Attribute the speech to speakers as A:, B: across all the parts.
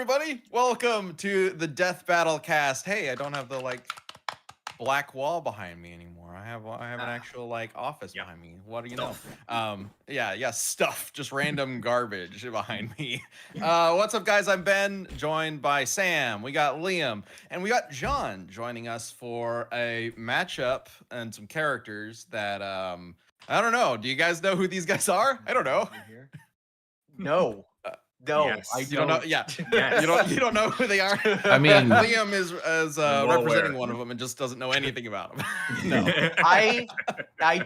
A: everybody. Welcome to the Death Battle cast. Hey, I don't have the black wall behind me anymore. I have an actual office behind me. What do you know? Stuff. Just random garbage behind me. What's up, guys? I'm Ben, joined by Sam. We got Liam, and we got John joining us for a matchup and some characters that I don't know. Do you guys know who these guys are? I don't know.
B: No. No,
A: yes.
B: I don't.
A: You don't know. Yeah, yes. you don't know who they are.
C: I mean,
A: Liam is representing one of them and just doesn't know anything about them.
B: No, I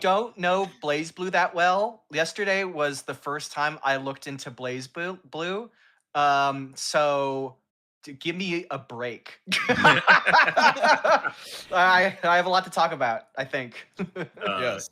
B: don't know BlazBlue that well. Yesterday was the first time I looked into BlazBlue. So give me a break. I have a lot to talk about, I think.
A: Yes.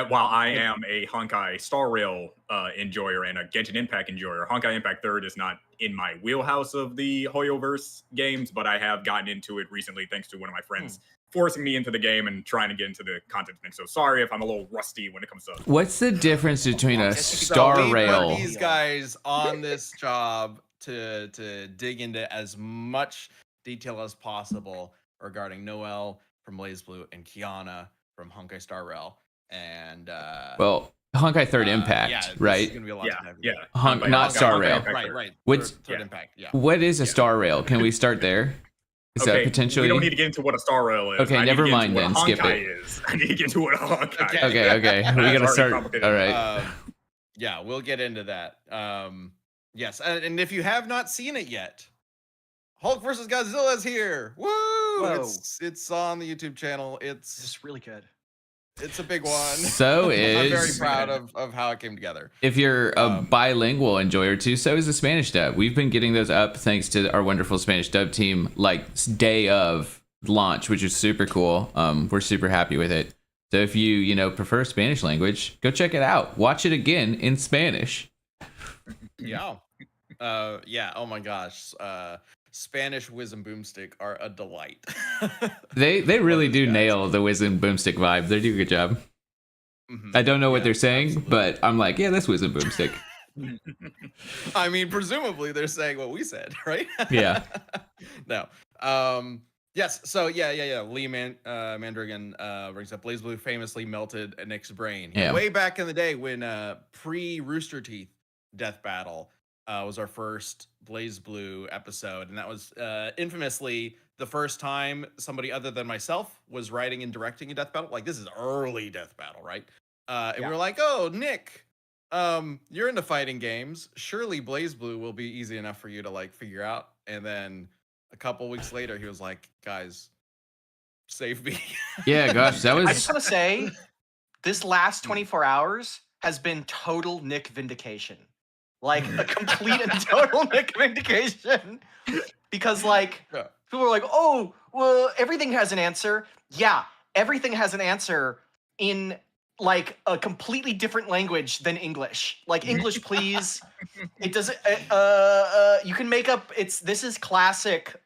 D: While I am a Honkai Star Rail enjoyer and a Genshin Impact enjoyer, Honkai Impact 3rd is not in my wheelhouse of the Hoyoverse games, but I have gotten into it recently thanks to one of my friends forcing me into the game and trying to get into the content. And so sorry if I'm a little rusty when it comes to...
C: What's the difference between a Star Rail...
A: We put these guys on this job to dig into as much detail as possible regarding Noel from BlazBlue and Kiana from Honkai Star Rail. And
C: Honkai 3rd Impact, right? Not Star Rail.
A: Right.
C: What's
A: third Impact? Yeah.
C: What is a Star Rail? Can we start there? Is that potentially?
D: We don't need to get into what a Star Rail is.
C: Okay, never mind then. Skip it.
D: I need to get into what a Honkai is.
C: Okay. We gotta start. All right.
A: Yeah, we'll get into that. Yes, and if you have not seen it yet, Hulk vs. Godzilla is here. Woo!
B: Whoa.
A: It's on the YouTube channel. It's
B: just really good.
A: It's a big one.
C: So
A: I'm very proud of how it came together.
C: If you're a bilingual enjoyer too, so is the Spanish dub. We've been getting those up thanks to our wonderful Spanish dub team, day of launch, which is super cool. We're super happy with it. So if you prefer Spanish language, go check it out. Watch it again in Spanish.
A: Yeah. Oh my gosh. Spanish whiz and boomstick are a delight.
C: They really do nail the whiz and boomstick vibe. They do a good job. I don't know what they're saying, absolutely. But I'm like, yeah, that's whiz and boomstick.
A: I mean, presumably they're saying what we said, right?
C: Yeah.
A: No. Yes. So yeah. Lee Mandrigan brings up BlazBlue famously melted Nick's brain.
C: Yeah.
A: Way back in the day when pre-Rooster Teeth Death Battle was our first BlazBlue episode, and that was infamously the first time somebody other than myself was writing and directing a Death Battle. Like, this is early Death Battle, right? And we were like, oh, Nick, you're into fighting games. Surely BlazBlue will be easy enough for you to figure out. And then a couple weeks later, he was like, guys, save me.
C: Yeah, gosh, that was...
B: I just want to say, this last 24 hours has been total Nick vindication. A complete and total Nick vindication. Because, people are like, oh, well, everything has an answer. Yeah, everything has an answer in, a completely different language than English. English, please. It doesn't, you can make up, this is classic,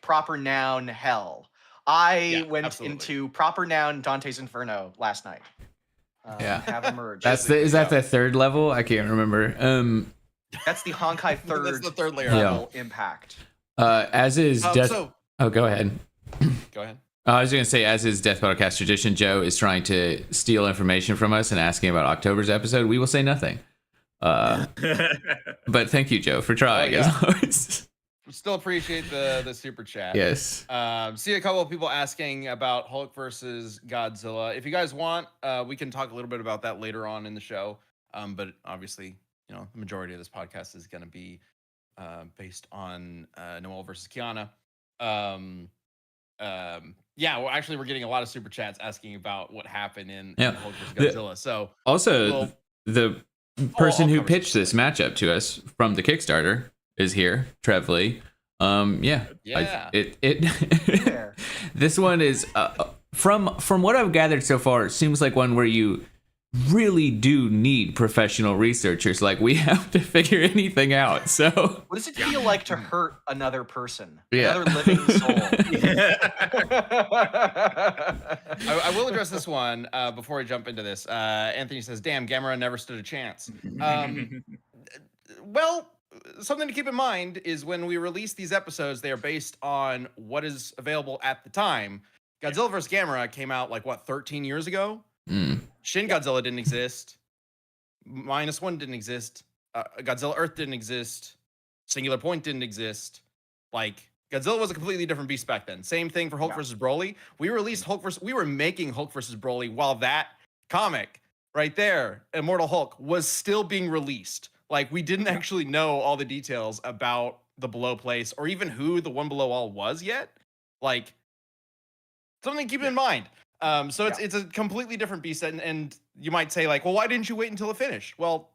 B: proper noun hell. I went into proper noun Dante's Inferno last night. Have emerged.
C: Is that the third level? I can't remember.
B: That's the Honkai 3rd.
A: That's the third layer
B: level Impact.
C: As is Death. Oh, go ahead.
A: Go ahead.
C: I was going to say, as is Death Battlecast tradition, Joe is trying to steal information from us and asking about October's episode. We will say nothing. But thank you, Joe, for trying.
A: Still appreciate the super chat.
C: Yes.
A: See a couple of people asking about Hulk versus Godzilla. If you guys want, we can talk a little bit about that later on in the show. But obviously, the majority of this podcast is going to be based on Noel versus Kiana. We're getting a lot of super chats asking about what happened in Hulk versus Godzilla. So
C: also, the person who pitched this matchup to us from the Kickstarter is here, Trev Lee. This one is from what I've gathered so far, it seems like one where you really do need professional researchers. We have to figure anything out. So
B: what does it feel like to hurt another person?
C: Yeah.
B: Another living soul.
A: I will address this one before I jump into this. Anthony says, damn, Gamera never stood a chance. Well, something to keep in mind is when we release these episodes, they are based on what is available at the time. Godzilla vs. Gamera came out like what 13 years ago. Shin Godzilla didn't exist. -1 didn't exist. Godzilla Earth didn't exist. Singular Point didn't exist. Like Godzilla was a completely different beast back then. Same thing for Hulk vs. Broly. We released we were making Hulk vs. Broly while that comic right there, Immortal Hulk, was still being released. Like we didn't actually know all the details about the Below Place or even who the One Below All was yet. Like something to keep in mind. So it's a completely different beast, and you might say like, well, why didn't you wait until it finished? Well,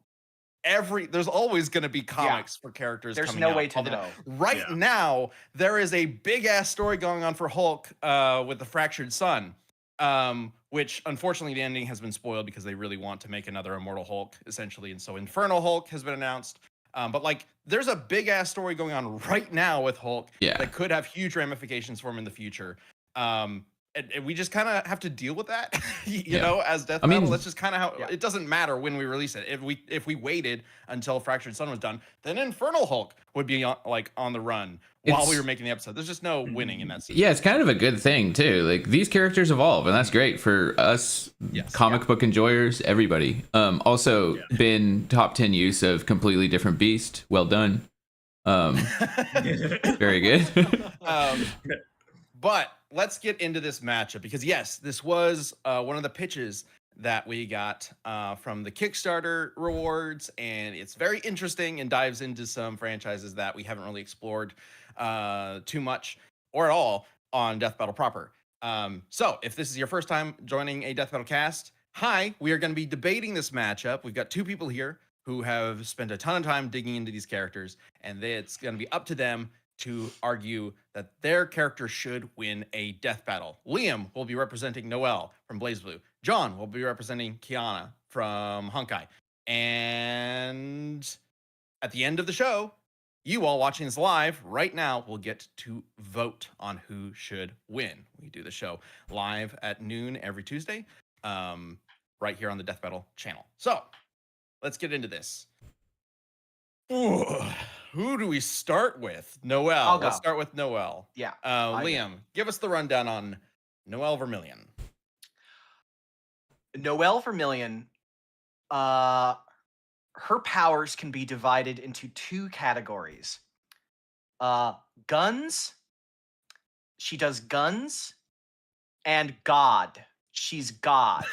A: there's always going to be comics for characters.
B: There's
A: coming
B: no
A: out
B: way to
A: all the
B: know.
A: time. Right now, there is a big ass story going on for Hulk with the Fractured Sun, which unfortunately the ending has been spoiled because they really want to make another Immortal Hulk essentially, and so Infernal Hulk has been announced. But like, there's a big ass story going on right now with Hulk that could have huge ramifications for him in the future. And we just kind of have to deal with that, you know, as Death Battle. That's just kind of how it doesn't matter when we release it. If we waited until Fractured Sun was done, then Infernal Hulk would be on the run while we were making the episode. There's just no winning in that.
C: Yeah, it's kind of a good thing too. Like these characters evolve, and that's great for us comic book enjoyers, everybody. Also been top 10 use of completely different beast. Well done. Very good.
A: But let's get into this matchup because yes, this was one of the pitches that we got from the Kickstarter rewards, and it's very interesting and dives into some franchises that we haven't really explored too much or at all on Death Battle proper. So if this is your first time joining a Death Battle cast, hi, we are going to be debating this matchup. We've got two people here who have spent a ton of time digging into these characters, and it's going to be up to them to argue that their character should win a death battle. Liam will be representing Noel from BlazBlue. John will be representing Kiana from Honkai. And at the end of the show, you all watching this live right now will get to vote on who should win. We do the show live at noon every Tuesday, right here on the Death Battle channel. So let's get into this. Ooh. Who do we start with? Noel. Let's start with Noel.
B: Yeah.
A: Liam, give us the rundown on Noel Vermillion.
B: Noel Vermillion, her powers can be divided into two categories. Guns. She does guns. And God. She's God.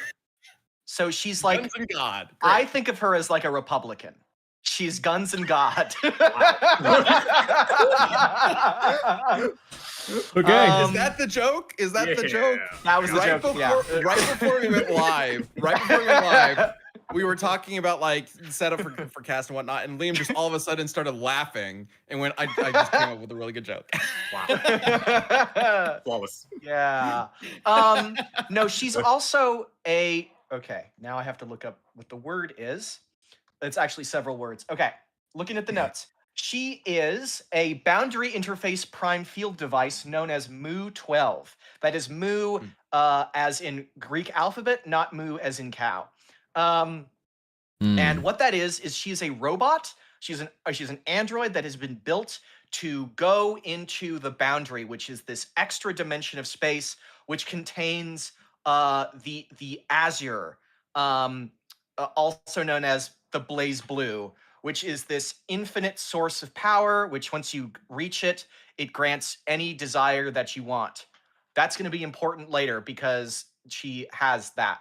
B: So she's like
A: Guns and God. Great.
B: I think of her as like a Republican. She's guns and God.
C: Okay.
A: Is that the joke? Is that the joke?
B: That was the joke.
A: Right before we went live, we were talking about like setup for cast and whatnot, and Liam just all of a sudden started laughing and went, I just came up with a really good joke.
D: Wow. Flawless.
B: Yeah. No, she's also a okay, now I have to look up what the word is. It's actually several words. Okay, looking at the notes. She is a boundary interface prime field device known as Mu-12. That is Mu as in Greek alphabet, not Mu as in cow. And what that is she's a robot. She's an android that has been built to go into the boundary, which is this extra dimension of space, which contains the Azure, also known as the BlazBlue, which is this infinite source of power, which once you reach it, it grants any desire that you want. That's going to be important later because she has that.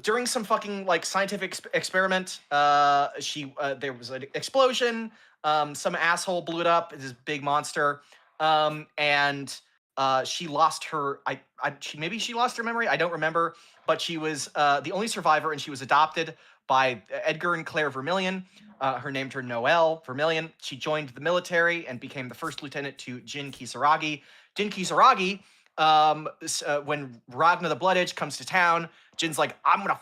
B: During some fucking like scientific experiment, there was an explosion. Some asshole blew it up. This big monster, and she lost her. Maybe she lost her memory. I don't remember. But she was the only survivor, and she was adopted by Edgar and Claire Vermillion. Her named her Noel Vermillion. She joined the military and became the first lieutenant to Jin Kisaragi. Jin Kisaragi, when Ragna the Blood Edge comes to town, Jin's like, I'm gonna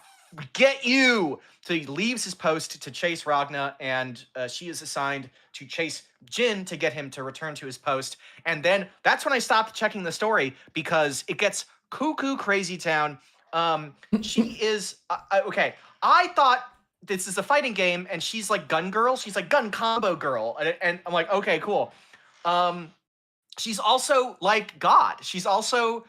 B: get you. So he leaves his post to chase Ragna, and she is assigned to chase Jin to get him to return to his post. And then that's when I stopped checking the story because it gets cuckoo crazy town. She is okay. I thought this is a fighting game, and she's like gun girl. She's like gun combo girl, and I'm like, okay, cool. She's also like God. She's also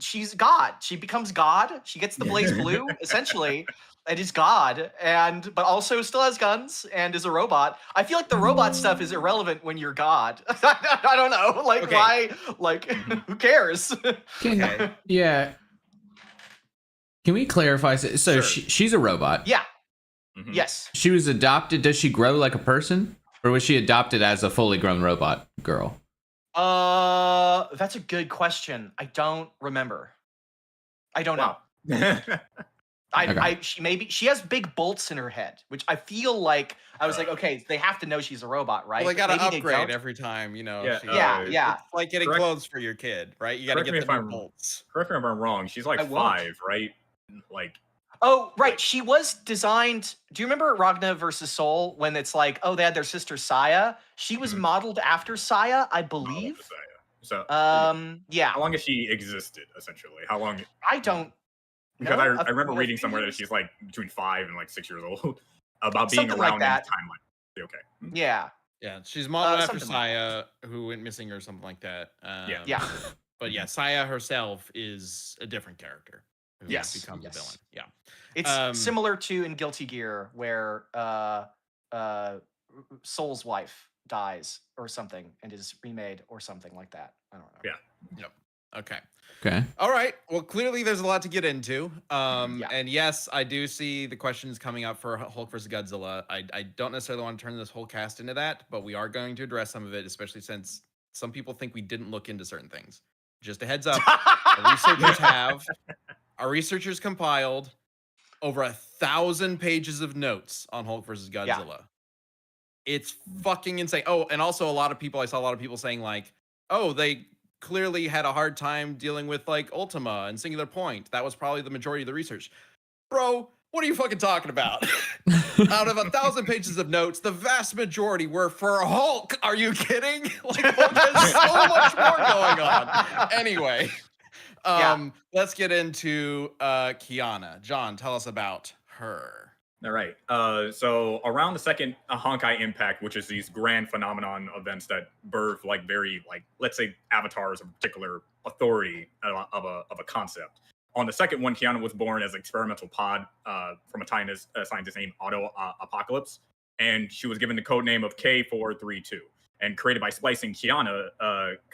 B: she's God. She becomes God. She gets the BlazBlue essentially, and is God, but also still has guns and is a robot. I feel like the robot stuff is irrelevant when you're God. I don't know, like why? Like who cares?
C: Yeah. Can we clarify? So
A: Sure.
C: she's a robot.
B: Yeah. Yes.
C: She was adopted. Does she grow like a person, or was she adopted as a fully grown robot girl?
B: That's a good question. I don't remember. I don't know. She has big bolts in her head, which I feel like I was like, okay, they have to know she's a robot, right?
A: Well, they gotta
B: Maybe
A: upgrade every time, you know.
B: Yeah.
A: It's like getting clothes for your kid, right? You gotta get the new bolts.
D: Correct me if I'm wrong. She's like 5, right? Like.
B: Oh, right. She was designed. Do you remember Ragna versus Soul when it's like, oh, they had their sister Saya? She was modeled after Saya, I believe.
D: So,
B: yeah.
D: How long has she existed? Essentially, how long?
B: I don't.
D: Because I remember reading somewhere that she's like between 5 and like 6 years old about being
B: something
D: around
B: like that.
D: in the timeline. Okay.
B: Yeah.
A: Yeah, she's modeled after Saya, who went missing or something like that.
B: Yeah.
A: But yeah, Saya herself is a different character. Who becomes a villain. Yeah.
B: It's similar to in Guilty Gear where Soul's wife dies or something and is remade or something like that. I don't know.
D: Yeah.
A: Yep. Okay.
C: Okay.
A: All right. Well, clearly there's a lot to get into. And yes, I do see the questions coming up for Hulk versus Godzilla. I don't necessarily want to turn this whole cast into that, but we are going to address some of it, especially since some people think we didn't look into certain things. Just a heads up. Our researchers compiled over 1,000 pages of notes on Hulk versus Godzilla. Yeah. It's fucking insane. Oh, and also I saw a lot of people saying like, oh, they clearly had a hard time dealing with like Ultima and Singular Point. That was probably the majority of the research. Bro, what are you fucking talking about? Out of 1,000 pages of notes, the vast majority were for Hulk. Are you kidding? Like, Hulk has so much more going on. Anyway, let's get into Kiana. John, tell us about her.
D: All right. So around the second Honkai Impact, which is these grand phenomenon events that birth like very like, let's say Avatar is a particular authority of a concept. On the second one, Kiana was born as an experimental pod from a scientist named Auto Apocalypse, and she was given the code name of K432, and created by splicing Kiana,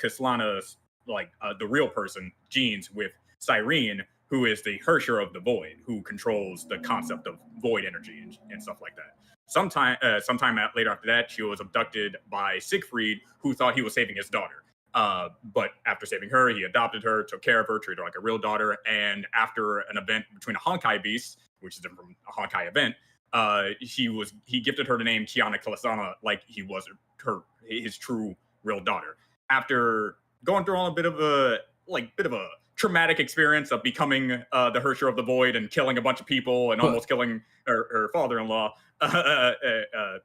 D: Kaslana's like the real person genes with Cyrene, who is the Hersher of the Void, who controls the concept of void energy and stuff like that. Sometime later after that, she was abducted by Siegfried, who thought he was saving his daughter. But after saving her, he adopted her, took care of her, treated her like a real daughter. And after an event between a Honkai beast, which is different from a Honkai event, he gifted her the name Kiana Kaslana, like he was his true real daughter. After going through a bit of a traumatic experience of becoming the Hersher of the Void and killing a bunch of people and almost killing her father-in-law, her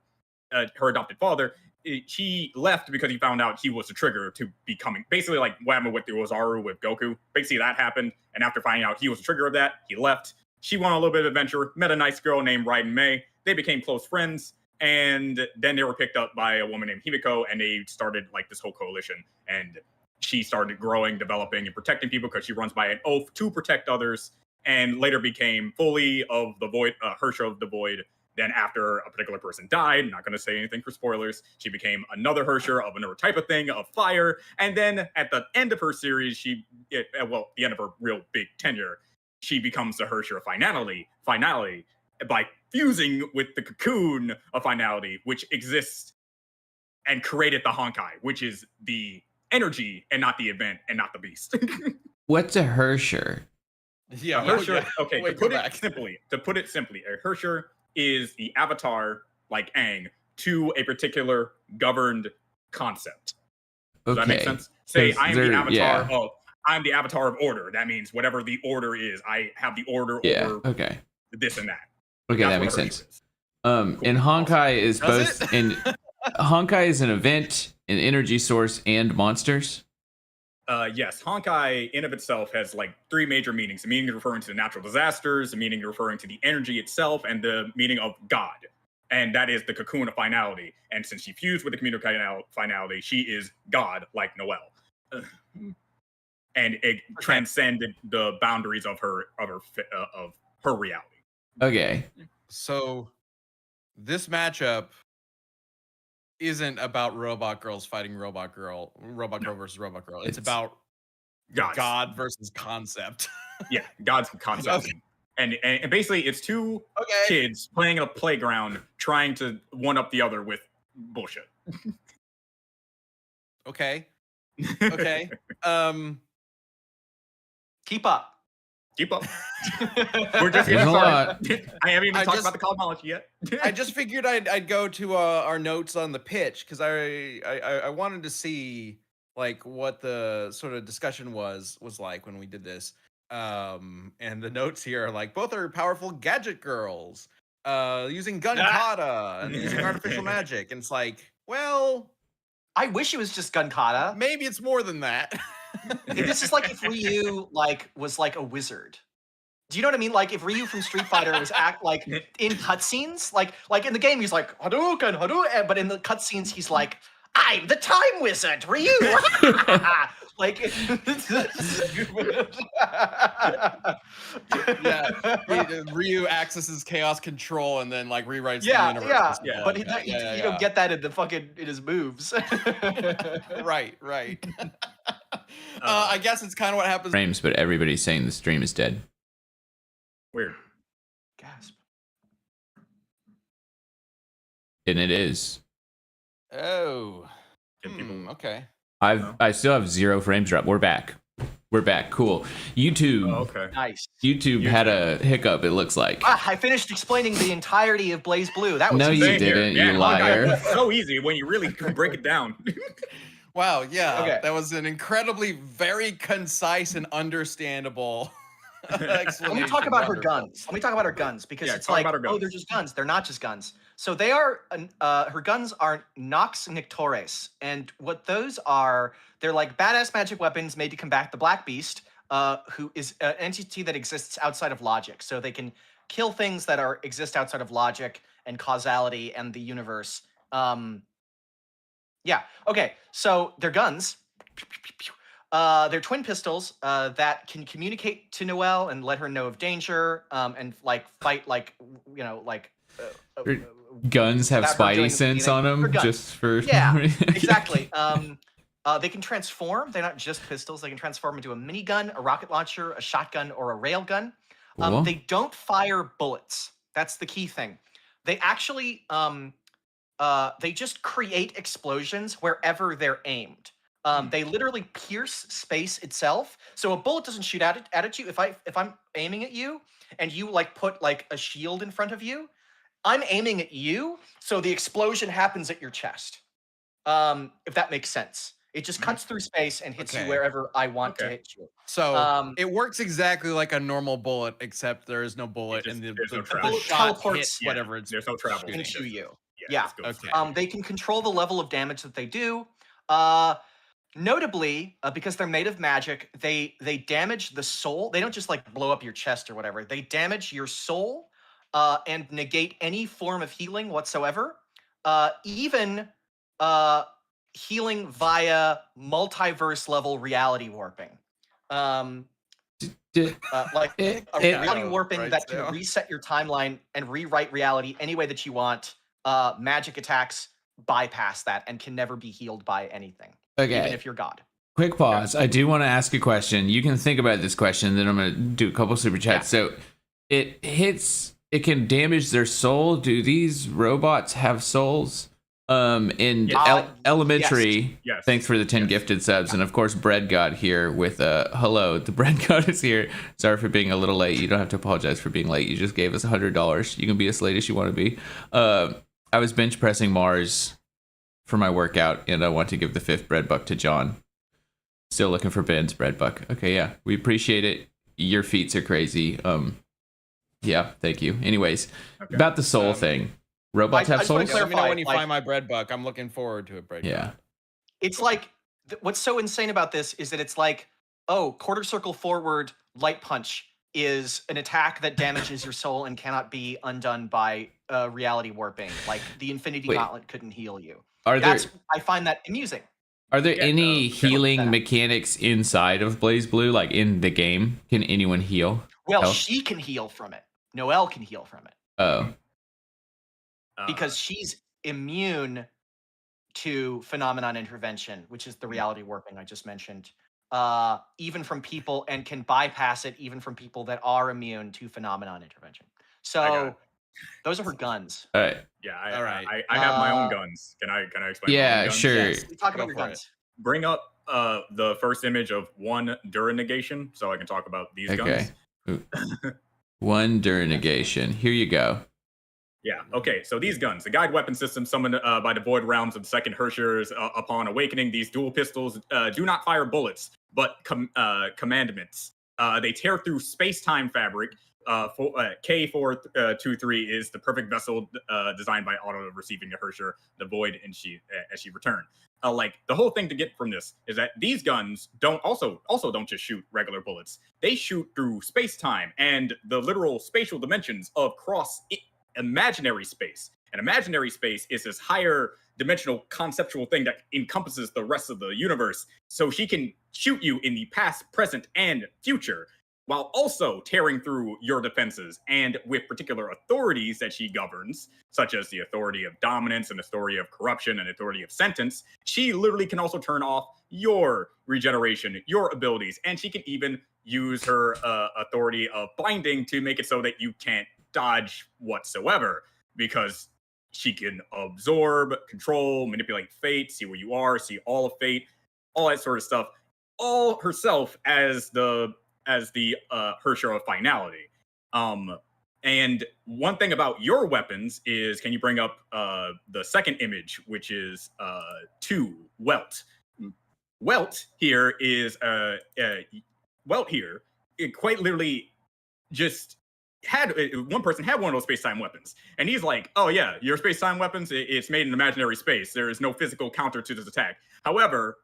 D: adopted father, he left because he found out he was the trigger to becoming, basically like what happened with the Ozaru with Goku. Basically that happened, and after finding out he was the trigger of that, he left. She went on a little bit of adventure, met a nice girl named Raiden Mei. They became close friends, and then they were picked up by a woman named Himiko, and they started like this whole coalition, and she started growing, developing, and protecting people because she runs by an oath to protect others, and later became fully of the Void, Hersher of the Void. Then after a particular person died, not going to say anything for spoilers, she became another Hersher of another type of thing, of fire. And then at the end of her series, the end of her real big tenure, she becomes the Hersher of finality by fusing with the cocoon of finality, which exists and created the Honkai, which is the energy and not the event and not the beast.
C: What's a Hersher?
A: Yeah,
D: a Hersher. Okay, to put it simply, a Hersher is the avatar, like Aang, to a particular governed concept. Does that make sense? Say I'm the avatar of order. That means whatever the order is, I have the order over this and that.
C: Okay, that makes sense. Cool. And Honkai is both Honkai is an event, an energy source, and monsters.
D: Yes, Honkai in of itself has like 3 major meanings. The meaning referring to the natural disasters, the meaning referring to the energy itself, and the meaning of God. And that is the cocoon of finality. And since she fused with the cocoon of finality, she is God, like Noel. And it transcended the boundaries of her reality.
C: Okay.
A: So this matchup isn't about robot girls fighting robot girl versus robot girl. It's about God versus concept.
D: Yeah, God's concept.
A: Okay.
D: And basically it's 2 kids playing in a playground trying to one up the other with bullshit.
A: Okay.
B: Keep up.
D: Keep up. We're just
C: There's a lot.
D: I haven't even talked about the cosmology yet.
A: I just figured I'd go to our notes on the pitch because I wanted to see like what the sort of discussion was like when we did this. And the notes here are like both are powerful gadget girls, using gun kata and using artificial magic. And it's like, well,
B: I wish it was just gun kata.
A: Maybe it's more than that.
B: This is like if Ryu was like a wizard. Do you know what I mean? Like if Ryu from Street Fighter was act like in cutscenes, like in the game he's like Hadouken, but in the cutscenes he's like, I'm the time wizard, Ryu. Like
A: Ryu accesses chaos control and then like rewrites the universe.
B: But you don't get that in his moves.
A: Right. I guess it's kind of what happens.
C: Frames, but everybody's saying the stream is dead.
D: Weird.
B: Gasp.
C: And it is.
A: Oh. Okay.
C: I still have 0 frames drop. We're back. Cool. YouTube.
D: Oh, okay.
B: Nice.
C: YouTube had a hiccup, it looks like.
B: I finished explaining the entirety of BlazBlue. That was
C: no, you
D: Same here.
C: didn't,
D: Yeah,
C: you liar.
D: Honkai, so easy when you really break it down.
A: Wow, yeah.
B: Okay.
A: That was an incredibly very concise and understandable explanation.
B: Let me talk about her guns. Because it's like, oh, they're just guns. They're not just guns. So they are, her guns are Nox Nictores. And what those are, they're like badass magic weapons made to combat the Black Beast, who is an entity that exists outside of logic. So they can kill things that exist outside of logic and causality and the universe. Yeah, okay, so they're guns. They're twin pistols that can communicate to Noel and let her know of danger, and like fight like
C: guns have Spidey sense on them, just for
B: exactly. They can transform. They're not just pistols. They can transform into a minigun, a rocket launcher, a shotgun, or a railgun. They don't fire bullets. That's the key thing. They actually they just create explosions wherever they're aimed. They literally pierce space itself. So a bullet doesn't shoot at you. If I'm aiming at you and you like put like a shield in front of you, I'm aiming at you. So the explosion happens at your chest. If that makes sense. It just cuts through space and hits you wherever I want to hit you.
A: So it works exactly like a normal bullet, except there is no bullet and the
B: bullet teleports
A: whatever it's
D: there's no travel
B: into you.
D: Yeah.
B: They can control the level of damage that they do. Notably, because they're made of magic, they damage the soul. They don't just like blow up your chest or whatever. They damage your soul and negate any form of healing whatsoever. Even healing via multiverse level reality warping. Like reality warping that can reset your timeline and rewrite reality any way that you want. Magic attacks bypass that and can never be healed by anything.
C: Okay.
B: Even if you're God.
C: Quick pause. I do want to ask a question. You can think about this question, then I'm going to do a couple super chats.
B: Yeah.
C: So it can damage their soul. Do these robots have souls? Elementary,
D: yes.
C: Thanks for the 10 gifted subs. And of course, Bread God here with hello. The Bread God is here. Sorry for being a little late. You don't have to apologize for being late. You just gave us $100. You can be as late as you want to be. I was bench pressing Mars for my workout, and I want to give the 5th bread buck to John. Still looking for Ben's bread buck. Okay, yeah, we appreciate it. Your feats are crazy. Yeah, thank you. Anyways, about the soul thing. Robots have souls?
A: Let me know when you find my bread buck. I'm looking forward to it, bread.
C: Yeah.
B: It's like What's so insane about this is that it's like, oh, quarter circle forward, light punch is an attack that damages your soul and cannot be undone by reality warping. Like the Infinity
C: Wait.
B: Gauntlet couldn't heal you.
C: Are there
B: I find that amusing.
C: are there
D: Yeah,
C: any healing
B: that.
C: mechanics inside of BlazBlue, like in the game? Can anyone heal?
B: Well,
C: Health?
B: she can heal from it. Noel can heal from it
C: Oh,
B: because she's immune to phenomenon intervention, which is the reality warping I just mentioned. Even from people, and can bypass it even from people that are immune to phenomenon intervention. So those are her guns.
C: all right.
D: Yeah,
A: All right.
D: I have my own guns. Can I explain? my
C: Yeah,
D: own guns?
C: sure.
B: Yes, we talk about
A: Go
B: your
A: for
B: guns.
D: Bring up the first image of one during negation, so I can talk about these
C: Okay.
D: guns.
C: One during negation. Here you go.
D: Yeah. Okay. So these guns, the guide weapon system summoned by the void realms of the second Hershers upon awakening. These dual pistols do not fire bullets, but commandments. They tear through space-time fabric. K423 is the perfect vessel designed by Auto receiving the Hersher, the void, and as she returned. Like the whole thing to get from this is that these guns don't don't just shoot regular bullets. They shoot through space-time and the literal spatial dimensions of imaginary space. And imaginary space is this higher dimensional conceptual thing that encompasses the rest of the universe. So she can shoot you in the past, present, and future, while also tearing through your defenses and with particular authorities that she governs, such as the authority of dominance and authority of corruption and authority of sentence. She literally can also turn off your regeneration, your abilities, and she can even use her authority of binding to make it so that you can't dodge whatsoever, because she can absorb, control, manipulate fate, see where you are, see all of fate, all that sort of stuff, all herself as the Hersher of finality. And one thing about your weapons is, can you bring up the second image, which is 2 Welt. Welt here is Welt here, it quite literally just had one person had one of those space-time weapons, and he's like, oh yeah, your space-time weapons, it's made in imaginary space. There is no physical counter to this attack. However,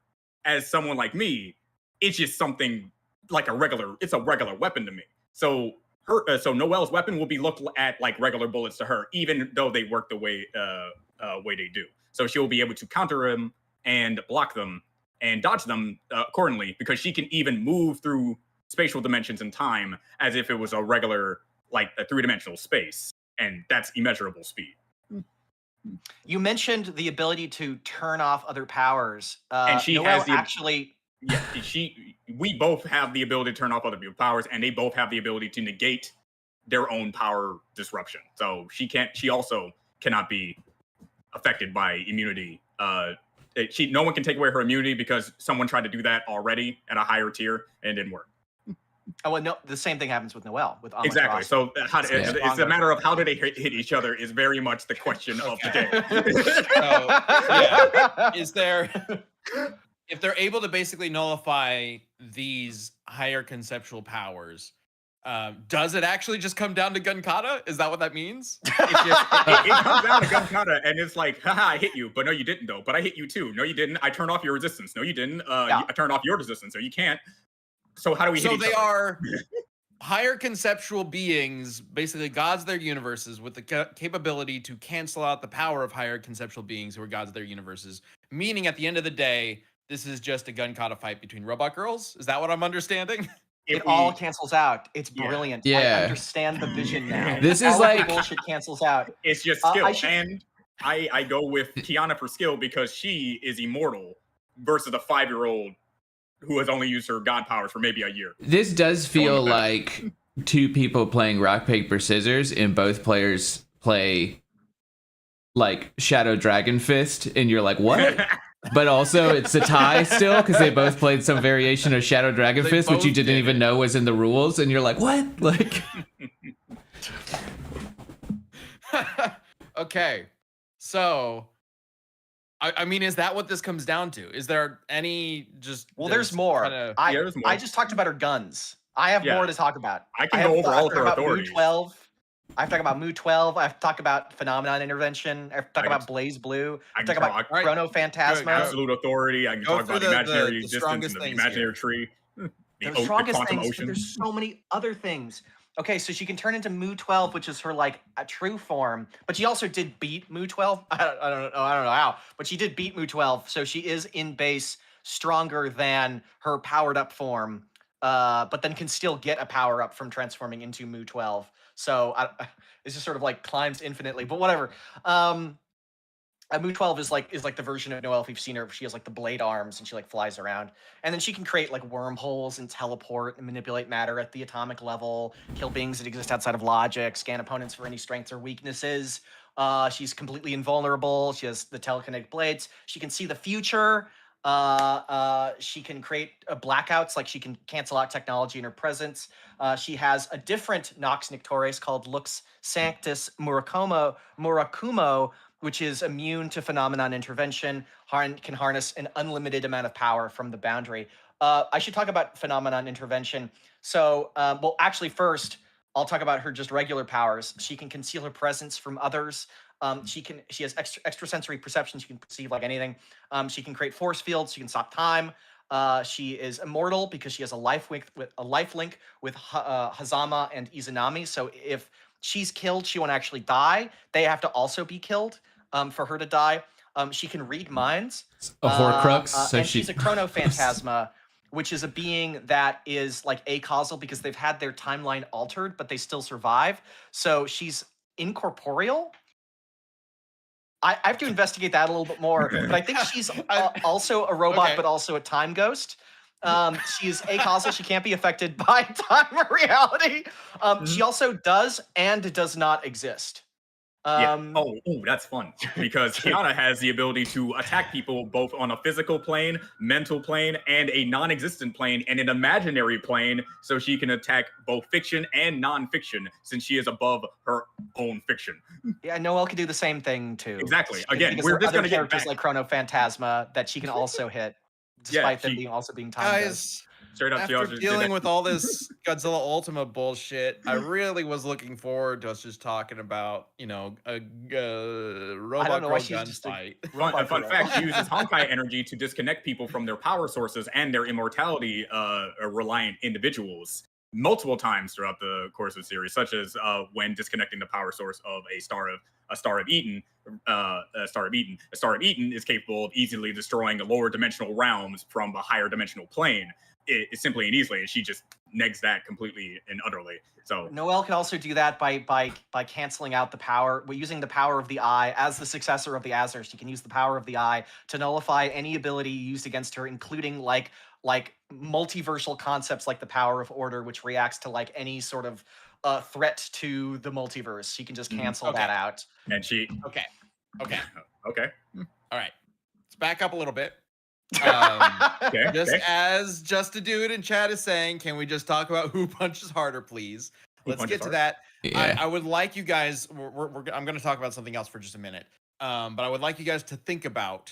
D: as someone like me, it's just something like a regular weapon to me. So so Noel's weapon will be looked at like regular bullets to her, even though they work the way they do. So she'll be able to counter them and block them and dodge them accordingly, because she can even move through spatial dimensions and time as if it was a regular, like a 3-dimensional space, and that's immeasurable speed.
B: You mentioned the ability to turn off other powers.
D: And she
B: Noel
D: has the
B: actually.
D: Yeah, we both have the ability to turn off other people's powers, and they both have the ability to negate their own power disruption. So she also cannot be affected by immunity. No one can take away her immunity, because someone tried to do that already at a higher tier and it didn't work.
B: Oh well, no. The same thing happens with Noel. With Amon
D: Exactly.
B: Cross.
D: So it's a matter of how do they hit each other is very much the question of the day.
A: So, is there, if they're able to basically nullify these higher conceptual powers, does it actually just come down to gun kata? Is that what that means?
D: It comes down to gun kata, and it's like, haha, I hit you, but no, you didn't though. But I hit you too. No, you didn't. I turned off your resistance. No, you didn't. I turned off your resistance, so you can't. So how do we hit each other? So they
A: are higher conceptual beings, basically gods of their universes, with the capability to cancel out the power of higher conceptual beings who are gods of their universes. Meaning, at the end of the day, this is just a gun kata fight between robot girls. Is that what I'm understanding?
B: It all cancels out. It's brilliant.
C: Yeah.
B: I understand the vision now.
C: This is
B: all
C: like
B: the bullshit cancels out.
D: It's just skill, and I go with Kiana for skill, because she is immortal versus a 5-year-old who has only used her god powers for maybe a year.
C: This does feel like 2 people playing rock, paper, scissors, and both players play like Shadow Dragon Fist, and you're like, what? But also it's a tie still, because they both played some variation of Shadow Dragon Fist, which you didn't even know was in the rules, and you're like, what? Like,
A: okay, so I mean, is that what this comes down to? Is there any just?
B: Well, there's more.
D: There's more.
B: I just talked about her guns. I have more to talk about.
D: I can go over all of her
B: about
D: authorities.
B: Blue 12. I have to talk about Mu 12. I have to talk about Phenomenon Intervention. I have to talk
D: I
B: about
D: can-
B: BlazBlue. I
D: I
B: have to
D: can
B: talk about
D: talk-
B: Chrono
A: Good,
B: Phantasma.
A: good.
D: Absolute authority. I can
A: Go
D: talk
A: through
D: about
A: the
D: imaginary distance
A: strongest
D: and the
A: things
D: imaginary
A: here.
D: tree.
B: The
D: The
B: strongest
D: quantum
B: things, but
D: ocean.
B: there's so many other things. Okay, so she can turn into Mu 12, which is her like a true form, but she also did beat Mu 12. I don't know how, but she did beat Mu 12, so she is in base stronger than her powered up form, but then can still get a power up from transforming into Mu 12. So it's just sort of like climbs infinitely, but whatever. Mu 12 is like the version of Noel if you've seen her. She has like the blade arms and she like flies around. And then she can create like wormholes and teleport and manipulate matter at the atomic level, kill beings that exist outside of logic, scan opponents for any strengths or weaknesses. She's completely invulnerable. She has the telekinetic blades. She can see the future. She can create blackouts, like she can cancel out technology in her presence. She has a different Nox Nictorius called Lux Sanctus Murakumo, which is immune to phenomenon intervention, can harness an unlimited amount of power from the boundary. I should talk about phenomenon intervention. So, well, actually, first, I'll talk about her just regular powers. She can conceal her presence from others. She has extrasensory perception. She can perceive like anything. She can create force fields. She can stop time. She is immortal because she has a life link with Hazama and Izanami. So if she's killed, she won't actually die. They have to also be killed for her to die. She can read minds.
C: A Horcrux, so
B: and she's a chronophantasma, which is a being that is like acausal because they've had their timeline altered, but they still survive. So she's incorporeal. I have to investigate that a little bit more, but I think she's also a robot,
A: Okay.
B: but also a time ghost. She's acausal. She can't be affected by time or reality. She also does and does not exist.
D: That's fun because Kiana has the ability to attack people both on a physical plane, mental plane, and a non-existent plane, and an imaginary plane. So she can attack both fiction and non-fiction, since she is above her own fiction.
B: Yeah, Noel can do the same thing too.
D: Exactly. Again,
B: because
D: we're
B: there are
D: just
B: other
D: gonna get
B: characters
D: back.
B: like Chrono Phantasma that she can also hit, despite them being also being time ghosts.
A: Guys,
D: Straight up, she
A: after
D: also did
A: dealing
D: that.
A: with all this Godzilla Ultima bullshit, I really was looking forward to us just talking about, a robot
B: know why
A: girl
B: she's just a
A: gunfight.
D: Fun fact: she uses Honkai energy to disconnect people from their power sources and their immortality reliant individuals multiple times throughout the course of the series, such as when disconnecting the power source of a star of Eden. A star of Eden is capable of easily destroying lower dimensional realms from a higher dimensional plane. It's simply and easily, and she just negs that completely and utterly. So
B: Noel can also do that by canceling out the power. We're using the power of the eye as the successor of the Azure. She can use the power of the eye to nullify any ability used against her, including like multiversal concepts like the power of order, which reacts to like any sort of threat to the multiverse. She can just cancel that out.
D: And she
A: Okay.
D: okay.
A: All right. Let's back up a little bit.
D: Okay.
A: Just a dude in chat is saying, can we just talk about who punches harder, please? Let's get to that.
C: Yeah.
A: I would like you guys. I'm going to talk about something else for just a minute. But I would like you guys to think about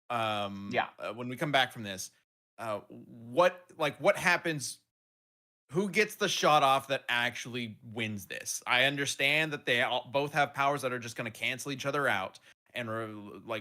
A: when we come back from this, what happens. Who gets the shot off that actually wins this? I understand that they both have powers that are just going to cancel each other out and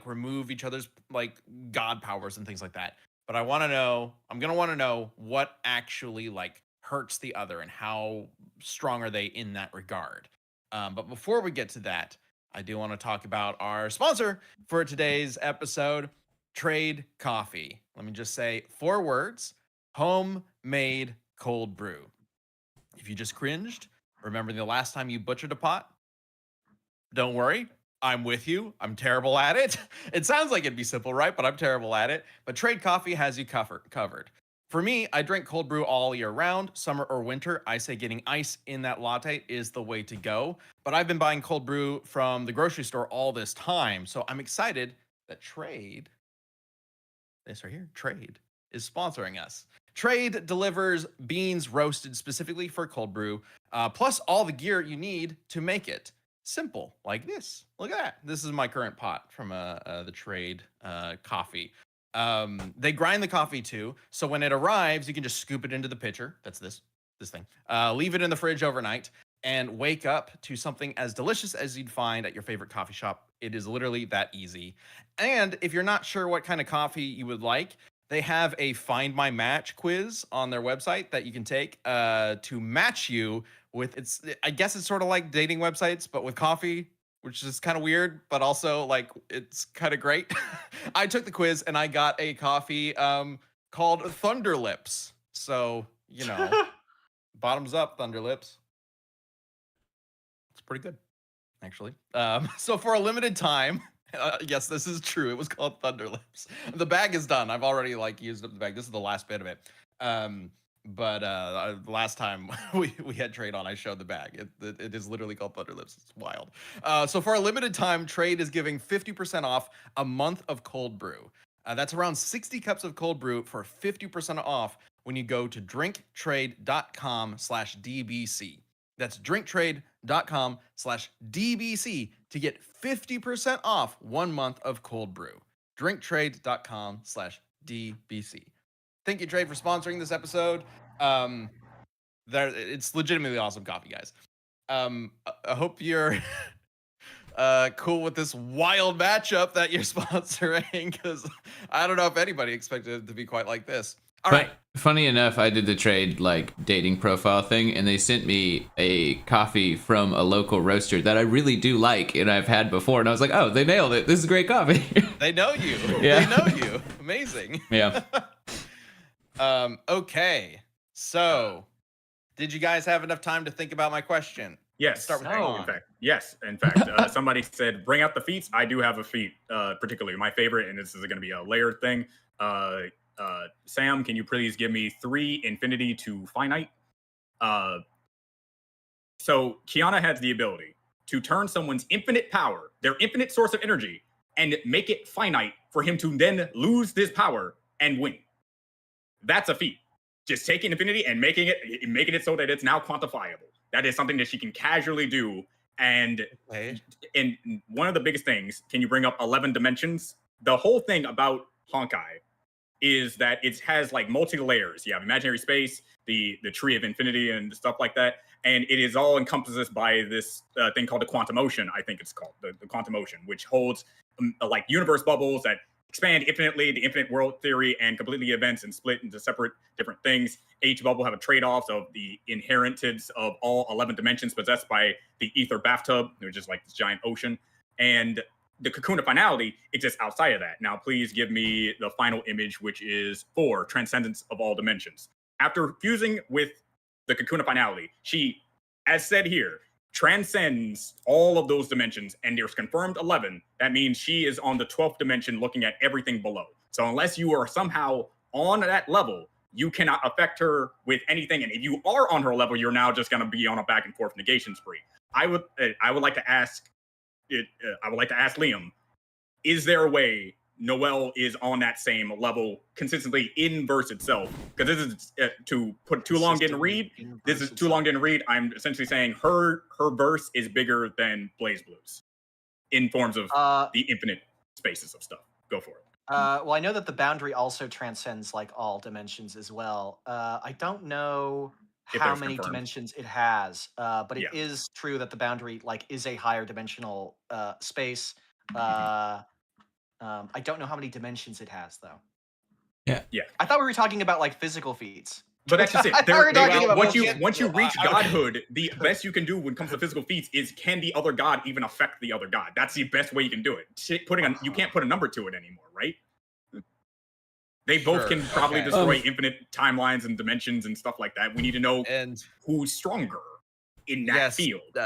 A: remove each other's like god powers and things like that. But I'm going to want to know what actually like hurts the other and how strong are they in that regard. But before we get to that, I do want to talk about our sponsor for today's episode, Trade Coffee. Let me just say 4 words: homemade cold brew. If you just cringed, remember the last time you butchered a pot? Don't worry, I'm with you. I'm terrible at it. It sounds like it'd be simple, right? But I'm terrible at it. But Trade Coffee has you covered. For me, I drink cold brew all year round, summer or winter. I say getting ice in that latte is the way to go. But I've been buying cold brew from the grocery store all this time. So I'm excited that Trade, this right here, Trade, is sponsoring us. Trade delivers beans roasted specifically for cold brew, plus all the gear you need to make it. Simple, like this. Look at that. This is my current pot from the Trade coffee. They grind the coffee too, so when it arrives, you can just scoop it into the pitcher. That's this thing. Leave it in the fridge overnight, and wake up to something as delicious as you'd find at your favorite coffee shop. It is literally that easy. And if you're not sure what kind of coffee you would like, they have a Find My Match quiz on their website that you can take to match you with. I guess it's sort of like dating websites, but with coffee, which is kind of weird, but also like it's kind of great. I took the quiz and I got a coffee called Thunder Lips. So, bottoms up, Thunder Lips. It's pretty good, actually. So for a limited time, yes, this is true. It was called Thunder Lips. The bag is done. I've already used up the bag. This is the last bit of it. But last time we had Trade on, I showed the bag. It is literally called Thunder Lips. It's wild. So for a limited time, Trade is giving 50% off a month of cold brew. That's around 60 cups of cold brew for 50% off when you go to drinktrade.com/DBC. That's drinktrade.com/DBC to get 50% off 1 month of cold brew. drinktrade.com/DBC. Thank you, Trade, for sponsoring this episode. It's legitimately awesome coffee, guys. I hope you're cool with this wild matchup that you're sponsoring, because I don't know if anybody expected it to be quite like this. All right.
C: Funny enough, I did the Trade dating profile thing, and they sent me a coffee from a local roaster that I really do like and I've had before, and I was like, oh, they nailed it. This is great coffee.
A: They know you.
C: Yeah.
A: They know you. Amazing.
C: Yeah.
A: Okay. So, did you guys have enough time to think about my question?
D: Yes.
A: Start with
D: In fact, somebody said, bring out the feats. I do have a feat, particularly my favorite, and this is going to be a layered thing. Sam, can you please give me 3 infinity to finite? So Kiana has the ability to turn someone's infinite power, their infinite source of energy, and make it finite for him to then lose this power and win. That's a feat. Just taking infinity and making it so that it's now quantifiable. That is something that she can casually do. And one of the biggest things, can you bring up 11 dimensions? The whole thing about Honkai is that it has multi layers. You have imaginary space, the tree of infinity and stuff like that. And it is all encompassed by this thing called the quantum ocean, I think it's called, the quantum ocean, which holds universe bubbles that expand infinitely, the infinite world theory, and completely events and split into separate different things. Each bubble have a trade-offs of the inheritance of all 11 dimensions possessed by the ether bathtub, which is this giant ocean. And the cocoon of finality exists outside of that. Now, please give me the final image, which is 4, transcendence of all dimensions. After fusing with the cocoon of finality, she, as said here, transcends all of those dimensions, and there's confirmed 11. That means she is on the 12th dimension looking at everything below. So unless you are somehow on that level, you cannot affect her with anything. And if you are on her level, you're now just going to be on a back and forth negation spree. I would like to ask Liam, is there a way Noel is on that same level consistently in verse itself? Because this is to put too long didn't read. This is too long didn't read. I'm essentially saying her verse is bigger than BlazBlue's in forms of the infinite spaces of stuff. Go for it.
B: Well, I know that the boundary also transcends all dimensions as well. I don't know how many dimensions it has, but it is true that the boundary is a higher dimensional space. I don't know how many dimensions it has though.
C: Yeah.
B: I thought we were talking about physical feats.
D: But that's just it. Once you reach godhood, the best you can do when it comes to physical feats is, can the other god even affect the other god? That's the best way you can do it. You can't put a number to it anymore, right? They both can probably destroy infinite timelines and dimensions and stuff like that. We need to know who's stronger in that field.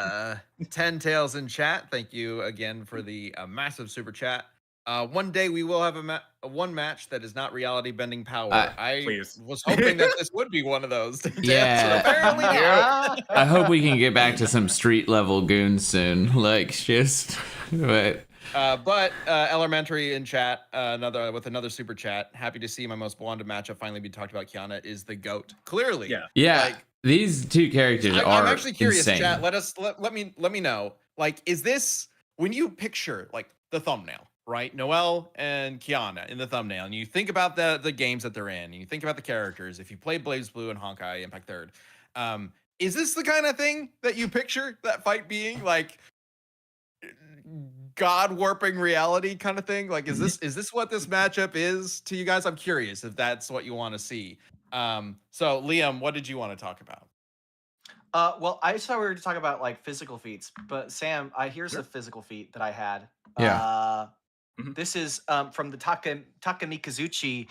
A: 10 Tails in chat. Thank you again for the massive super chat. One day we will have one match that is not reality bending power. I was hoping that this would be one of those.
C: Yeah.
A: Apparently not.
C: I hope we can get back to some street level goons soon.
A: But Elementary in chat, with another super chat. Happy to see my most blonde matchup finally be talked about. Kiana is the GOAT. Clearly.
C: Yeah. These two characters are
A: I'm actually curious,
C: insane.
A: chat. Let me know. Is this, when you picture the thumbnail, right? Noel and Kiana in the thumbnail, and you think about the games that they're in, and you think about the characters. If you played BlazBlue and Honkai Impact 3rd, is this the kind of thing that you picture that fight being like god warping reality kind of thing? Like, is this what this matchup is to you guys? I'm curious if that's what you want to see. So Liam, what did you want to talk about?
B: Well, I thought we were to talk about like physical feats, but Sam, here's a physical feat that I had.
C: Yeah.
B: This is from the Takamikazuchi.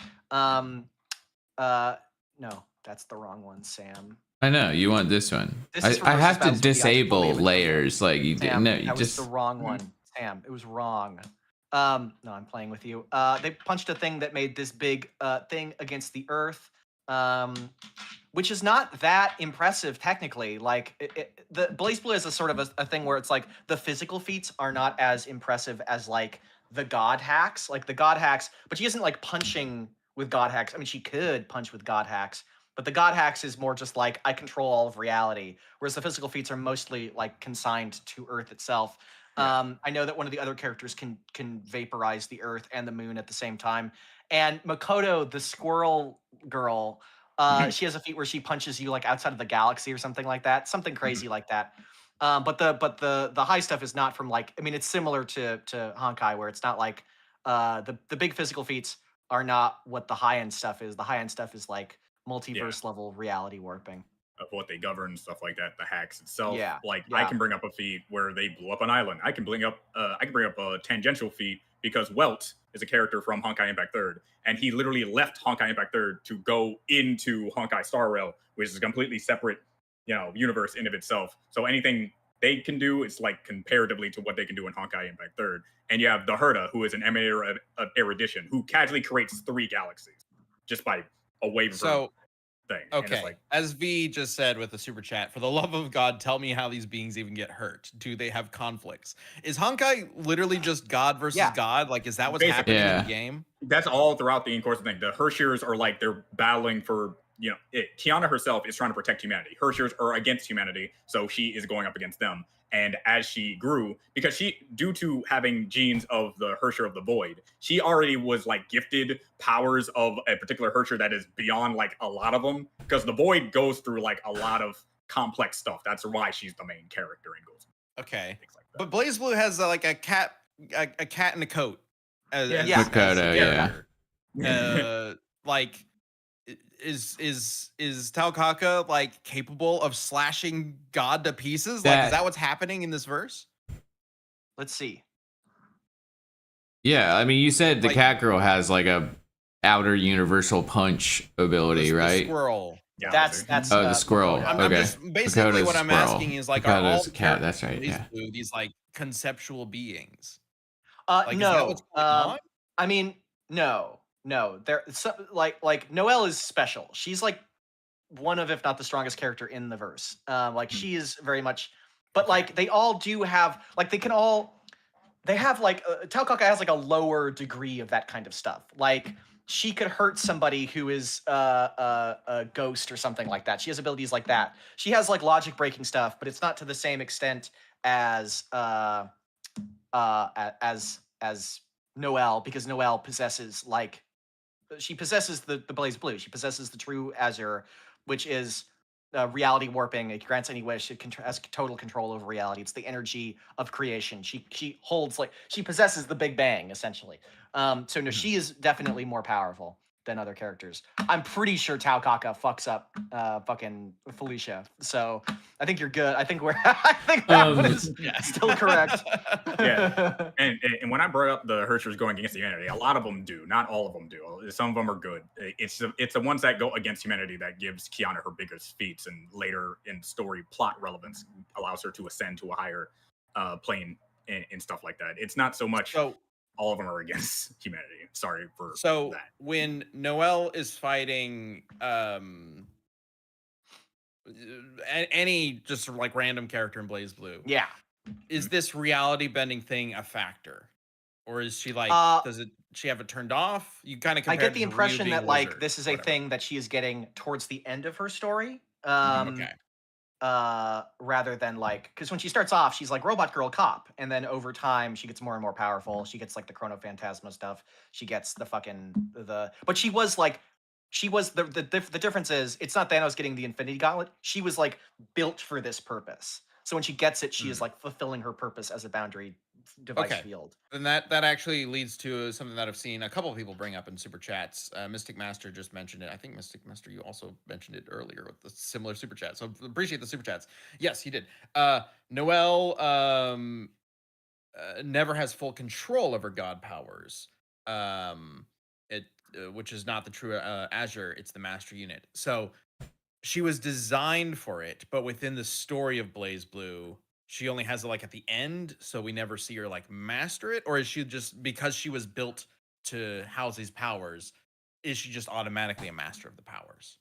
B: No, that's the wrong one, Sam.
C: I know you want this one.
B: This is for
C: I
B: versus
C: have to
B: battles with the
C: disable
B: Octopoly of
C: layers. Like you did.
B: Sam,
C: No, you
B: that
C: just
B: was the wrong one. Sam, it was wrong. No, I'm playing with you. They punched a thing that made this big thing against the Earth, which is not that impressive technically. Like the BlazBlue is a sort of a thing where it's like the physical feats are not as impressive as like the god hacks. Like the god hacks, but she isn't like punching with god hacks. I mean, she could punch with god hacks, but the god hacks is more just like I control all of reality, whereas the physical feats are mostly like consigned to Earth itself. I know that one of the other characters can vaporize the Earth and the moon at the same time. And Makoto, the squirrel girl, she has a feat where she punches you like outside of the galaxy or something like that, something crazy like that. But the high stuff is not from like, I mean, it's similar to Honkai, where it's not like the big physical feats are not what the high end stuff is. The high end stuff is like multiverse level reality warping
D: of what they govern and stuff like that. The hacks itself, I
B: Yeah.
D: can bring up a feat where they blew up an island. I can bring up a tangential feat because Welt is a character from Honkai Impact Third, and he literally left Honkai Impact Third to go into Honkai Star Rail, which is a completely separate, universe in of itself. So anything they can do is like comparatively to what they can do in Honkai Impact Third. And you have the Herda, who is an emanator of erudition, who casually creates 3 galaxies just by a wave of her thing.
A: Okay,
D: like,
A: as V just said with the super chat, for the love of God, tell me how these beings even get hurt. Do they have conflicts? Is Honkai literally just God versus God? Like, is that what's happening in the game?
D: That's all throughout the course of the thing. The Hershers are like, they're battling for, Kiana herself is trying to protect humanity. Hershers are against humanity, so she is going up against them. And as she grew, because due to having genes of the Hersher of the Void, she already was like gifted powers of a particular Hersher that is beyond like a lot of them. Because the Void goes through like a lot of complex stuff. That's why she's the main character in goes.
A: Okay, but BlazBlue has like a cat in a coat.
C: Makoto,
A: like. Is Taokaka like capable of slashing God to pieces? Like, is that what's happening in this verse?
B: Let's see.
C: Yeah, I mean, you said the cat girl has like a outer universal punch ability, right?
A: The squirrel.
B: Yeah, that's
C: the squirrel.
A: I'm just basically what I'm asking is like, are all
C: cat? That's right. Yeah.
A: These like conceptual beings?
B: Like, no. I mean, no. There, like Noel is special. She's like one of, if not the strongest character in the verse. Like she is very much, but like they all do have, like they have like Taokaka has like a lower degree of that kind of stuff. Like she could hurt somebody who is a ghost or something like that. She has abilities like that. She has like logic breaking stuff, but it's not to the same extent as Noel, because Noel possesses like. She possesses the BlazBlue. She possesses the true Azure, which is reality warping. It grants any wish. It has total control over reality. It's the energy of creation. She holds like she possesses the Big Bang essentially. So no, she is definitely more powerful than other characters. I'm pretty sure Taokaka fucks up fucking Felicia. So I think you're good. I think that one is still correct.
D: Yeah. And when I brought up the Hershers going against humanity, a lot of them do. Not all of them do. Some of them are good. It's the ones that go against humanity that gives Kiana her biggest feats, and later in story plot relevance allows her to ascend to a higher plane and stuff like that. It's not so much all of them are against humanity. Sorry for that.
A: When Noel is fighting any just like random character in BlazBlue, is this reality bending thing a factor, or is she like she have it turned off? You kind of
B: I get the impression that like this is a thing that she is getting towards the end of her story. Rather than like, because when she starts off, she's like robot girl cop, and then over time she gets more and more powerful. She gets like the Chrono Phantasma stuff. She gets the but she was like She was the difference is it's not Thanos getting the Infinity Gauntlet. She was like built for this purpose. So when she gets it, she is like fulfilling her purpose as a boundary device field.
A: And that actually leads to something that I've seen a couple of people bring up in super chats. Mystic Master just mentioned it. I think Mystic Master, you also mentioned it earlier with the similar super chat. So appreciate the super chats. Yes, he did. Noel never has full control over god powers. Which is not the true Azure. It's the master unit. So she was designed for it, but within the story of BlazBlue, she only has it like at the end, so we never see her like master it. Or is she just, because she was built to house these powers, is she just automatically a master of the powers?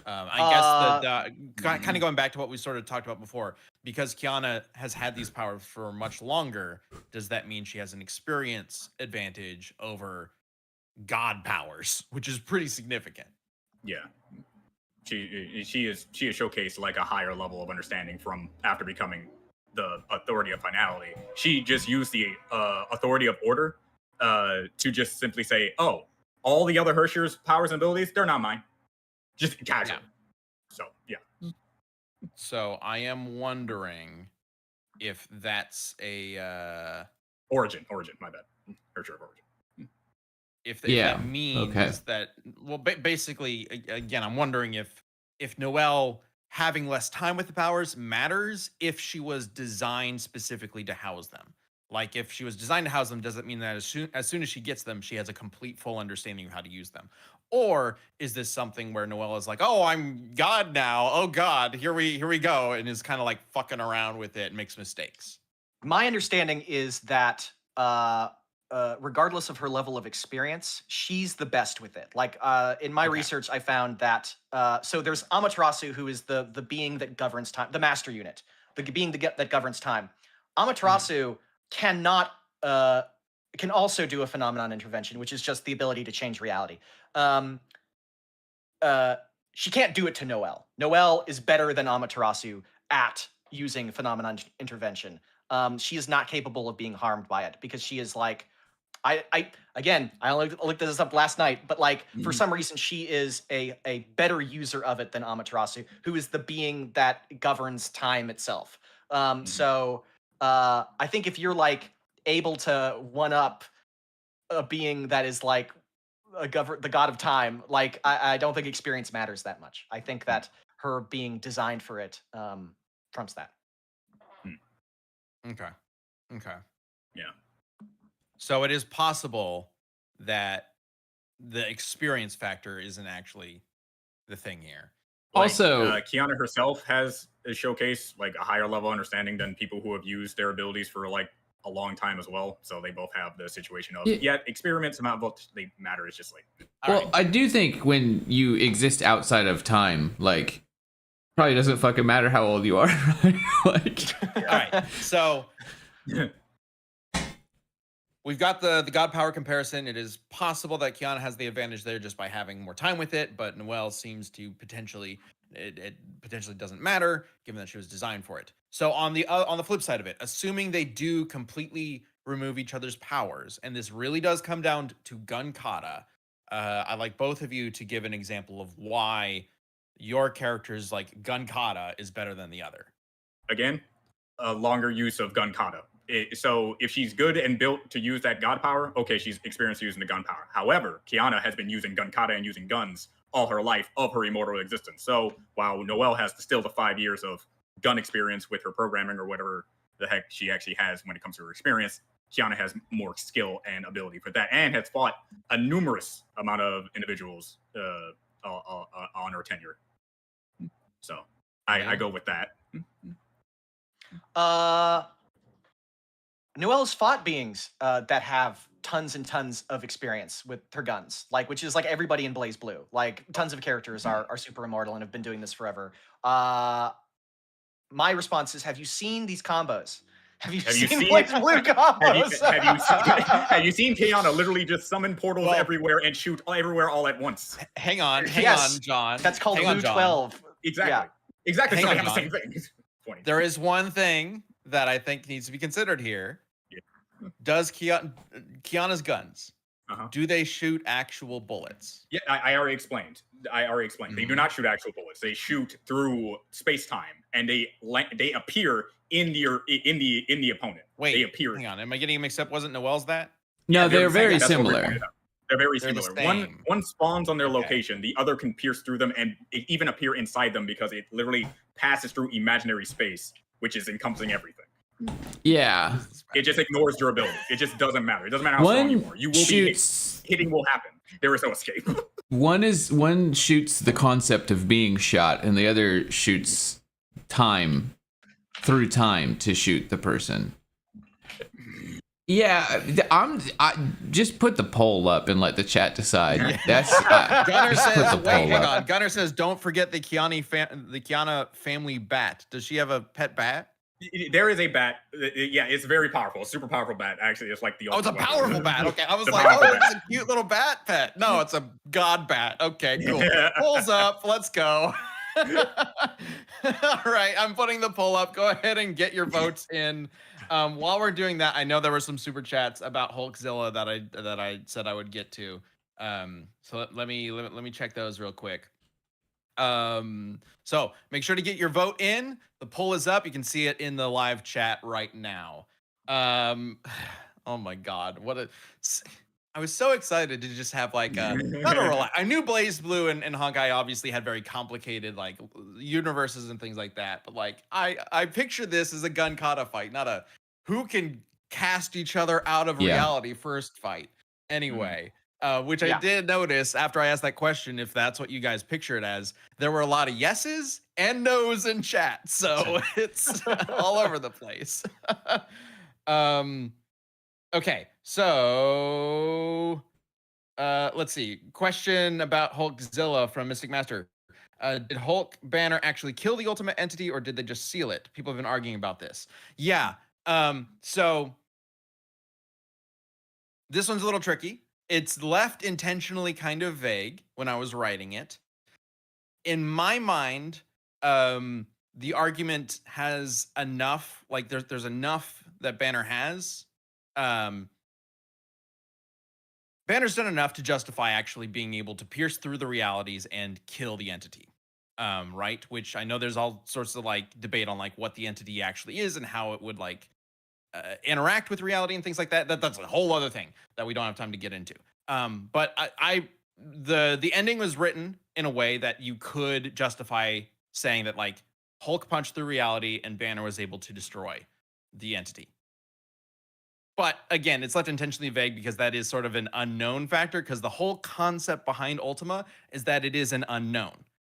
A: I guess kind of going back to what we sort of talked about before, because Kiana has had these powers for much longer, does that mean she has an experience advantage over god powers, which is pretty significant?
D: Yeah. She is showcased like a higher level of understanding from after becoming the authority of finality. She just used the authority of order to just simply say, oh, all the other Hershier's powers and abilities, they're not mine. Just casual. Yeah. So yeah.
A: So I am wondering if that's a
D: origin, my bad. Hershier of origin.
A: If that means that, well, basically, again, I'm wondering if Noel having less time with the powers matters if she was designed specifically to house them. Like, if she was designed to house them, does it mean that as soon as she gets them, she has a complete, full understanding of how to use them? Or is this something where Noel is like, oh, I'm God now. Oh, God, here we go. And is kind of like fucking around with it and makes mistakes.
B: My understanding is that regardless of her level of experience, she's the best with it. Like in my research, I found that so there's Amaterasu, who is the being that governs time, the master unit, the being that governs time. Amaterasu cannot can also do a phenomenon intervention, which is just the ability to change reality. She can't do it to Noel. Noel is better than Amaterasu at using phenomenon intervention. She is not capable of being harmed by it because she is like, I only looked this up last night, but like for some reason she is a better user of it than Amaterasu, who is the being that governs time itself. So I think if you're like able to one up a being that is like the god of time, like I don't think experience matters that much. I think that her being designed for it trumps that.
A: Okay.
D: Yeah.
A: So it is possible that the experience factor isn't actually the thing here.
D: Like,
C: also,
D: Kiana herself has a showcase like a higher level understanding than people who have used their abilities for like a long time as well. So they both have the situation of experiments amount of what they matter is just like.
C: Well, I do think when you exist outside of time, like probably doesn't fucking matter how old you are, right? Like,
A: all right. So we've got the god power comparison. It is possible that Kiana has the advantage there just by having more time with it, but Noel seems to potentially doesn't matter given that she was designed for it. So on the flip side of it, assuming they do completely remove each other's powers, and this really does come down to gun kata, I'd like both of you to give an example of why your character's like gun kata is better than the other.
D: Again, a longer use of gun kata. So if she's good and built to use that god power, okay, she's experienced using the gun power. However, Kiana has been using gun kata and using guns all her life of her immortal existence. So while Noel has still the 5 years of gun experience with her programming or whatever the heck she actually has when it comes to her experience, Kiana has more skill and ability for that and has fought a numerous amount of individuals on her tenure. So I go with that.
B: Noel's fought beings that have tons and tons of experience with her guns, like which is like everybody in BlazBlue. Like tons of characters are super immortal and have been doing this forever. My response is: have you seen these combos? Have you seen BlazBlue combos?
D: Have you seen Kiana literally just summon portals everywhere and shoot everywhere all at once?
A: Hang on, John.
B: That's called Blue 12.
D: Exactly.
B: Yeah.
D: Exactly. So they have the same thing.
A: There is one thing that I think needs to be considered here. Does Kiana's guns, do they shoot actual bullets?
D: Yeah, I already explained. They do not shoot actual bullets. They shoot through space time, and they appear in the opponent.
A: Wait,
D: they appear.
A: Hang on, am I getting mixed up? Wasn't Noel's that?
C: No,
D: Yeah,
C: they're
D: the
C: very
D: same. That's what we
C: similar.
D: pointed out. They're very
A: They're the
D: similar.
A: same.
D: One spawns on their
A: Okay.
D: location. The other can pierce through them and even appear inside them because it literally passes through imaginary space, which is encompassing everything.
C: Yeah.
D: It just ignores durability. It just doesn't matter. It doesn't matter how strong you are. You will be hit. Hitting will happen. There is no escape.
C: One shoots the concept of being shot, and the other shoots time through time to shoot the person. Yeah, I just put the poll up and let the chat decide. That's
A: Gunnar
C: just put
A: says,
C: the
A: wait,
C: poll
A: hang
C: up.
A: on. Gunnar says, don't forget the Kiana family bat. Does she have a pet bat?
D: There is a bat. Yeah, it's very powerful. A super powerful bat. Actually, it's like the.
A: Oh, it's a
D: ultimate
A: powerful
D: weapon.
A: bat. Okay, I was
D: The
A: like,
D: powerful
A: it's a cute little bat pet. No, it's a god bat. Okay, cool. Polls up. Let's go. All right, I'm putting the poll up. Go ahead and get your votes in. While we're doing that, I know there were some super chats about Hulkzilla that I said I would get to. So let me check those real quick. So make sure to get your vote in. The poll is up. You can see it in the live chat right now. Oh my God, I was so excited to just have like not a relax. I knew BlazBlue and Honkai obviously had very complicated like universes and things like that, but like I picture this as a gun kata fight, not a who can cast each other out of reality first fight. Anyway, which I did notice after I asked that question, if that's what you guys picture it as, there were a lot of yeses and nos in chat, so it's all over the place. Okay, so let's see. Question about Hulkzilla from Mystic Master. Did Hulk banner actually kill the ultimate entity, or did they just seal it? People have been arguing about this. Yeah. So this one's a little tricky. It's left intentionally kind of vague when I was writing it. In my mind, the argument has enough, like there's enough that Banner has. Banner's done enough to justify actually being able to pierce through the realities and kill the entity. Right? Which I know there's all sorts of like debate on like what the entity actually is and how it would like interact with reality and things like that. That's a whole other thing that we don't have time to get into. But the ending was written in a way that you could justify saying that like Hulk punched through reality and Banner was able to destroy the entity. But again, it's left intentionally vague because that is sort of an unknown factor, because the whole concept behind Ultima is that it is an unknown,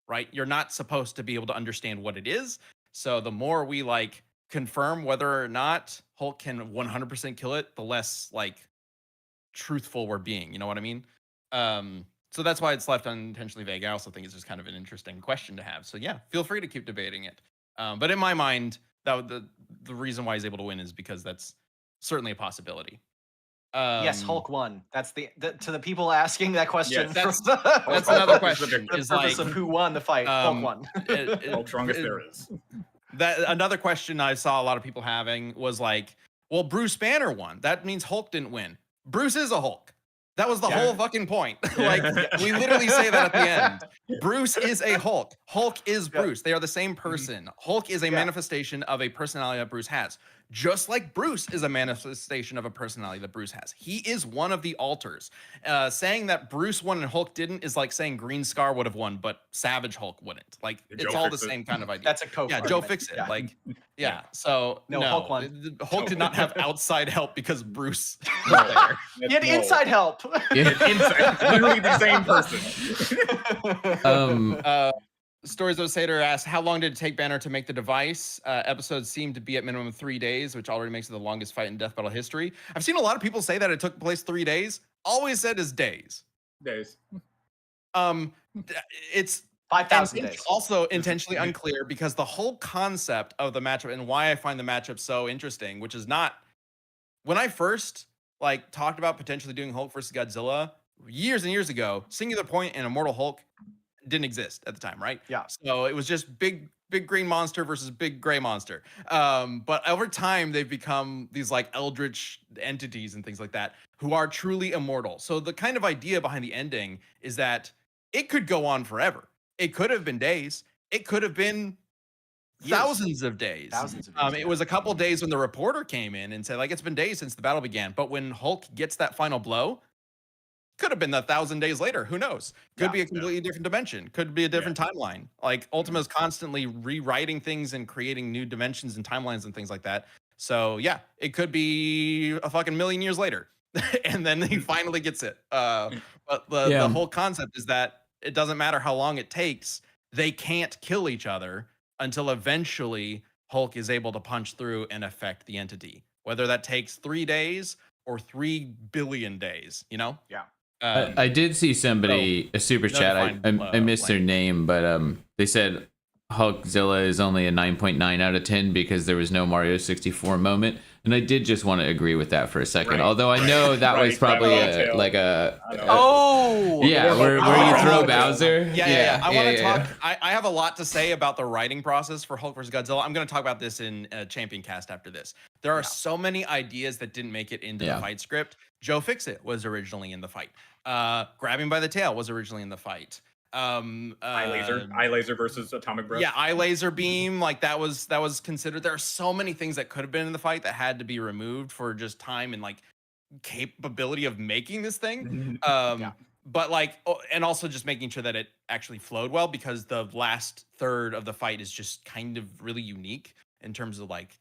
A: right? You're not supposed to be able to understand what it is. So the more we like confirm whether or not Hulk can 100% kill it, the less like truthful we're being, you know what I mean? So that's why it's left unintentionally vague. I also think it's just kind of an interesting question to have. So yeah, feel free to keep debating it. But in my mind, that the reason why he's able to win is because that's certainly a possibility.
B: Yes, Hulk won. That's the to the people asking that question.
A: Yes, that's another question.
B: The purpose of who won the fight. Hulk won.
D: Hulk strongest there is.
A: That another question I saw a lot of people having was like, well, Bruce Banner won. That means Hulk didn't win. Bruce is a Hulk. That was the whole fucking point. Like, we literally say that at the end. Bruce is a Hulk. Hulk is Bruce. They are the same person. Hulk is a manifestation of a personality that Bruce has. Just like Bruce is a manifestation of a personality that Bruce has. He is one of the alters. Saying that Bruce won and Hulk didn't is like saying Green Scar would have won, but Savage Hulk wouldn't. Like, it's all the same kind of idea.
B: That's a Coke
A: Joe Fix-It. Yeah. Like, so
B: no, Hulk won.
A: Hulk did not have outside help because Bruce was there.
B: He had inside help.
D: Literally the same person.
A: Stories of Satyr asks, how long did it take Banner to make the device? Episodes seem to be at minimum 3 days, which already makes it the longest fight in death battle history. I've seen a lot of people say that it took place 3 days. Always said is days.
D: Days.
A: It's
B: 5,000 days.
A: Also intentionally unclear because the whole concept of the matchup and why I find the matchup so interesting, which is not when I first like talked about potentially doing Hulk versus Godzilla years and years ago, Singular Point and Immortal Hulk didn't exist at the time, right?
B: Yeah.
A: So it was just big big green monster versus big gray monster. But over time, they've become these like eldritch entities and things like that who are truly immortal. So the kind of idea behind the ending is that it could go on forever. It could have been days. It could have been
B: Years.
A: thousands of days.
B: Thousands of years.
A: It was a couple days when the reporter came in and said, like, it's been days since the battle began. But when Hulk gets that final blow, could have been 1,000 days later. Who knows? Could be a completely different dimension. Could be a different timeline. Like Ultima is constantly rewriting things and creating new dimensions and timelines and things like that. So yeah, it could be a fucking million years later, and then he finally gets it. But the whole concept is that it doesn't matter how long it takes. They can't kill each other until eventually Hulk is able to punch through and affect the entity. Whether that takes 3 days or 3 billion days, you know?
B: Yeah.
C: I did see somebody a super chat. I missed their name, but they said Hulkzilla is only a 9.9 out of 10 because there was no Mario 64 moment, and I did just want to agree with that for a second. Although I know that was probably where you throw Bowser.
A: Yeah. I want to talk. I have a lot to say about the writing process for Hulk vs. Godzilla. I'm going to talk about this in Champion Cast after this. There are so many ideas that didn't make it into the fight script. Joe Fixit was originally in the fight. Grabbing by the tail was originally in the fight.
D: Eye laser versus atomic breath.
A: Yeah, eye laser beam, like that was considered. There are so many things that could have been in the fight that had to be removed for just time and like capability of making this thing. But like, and also just making sure that it actually flowed well, because the last third of the fight is just kind of really unique in terms of like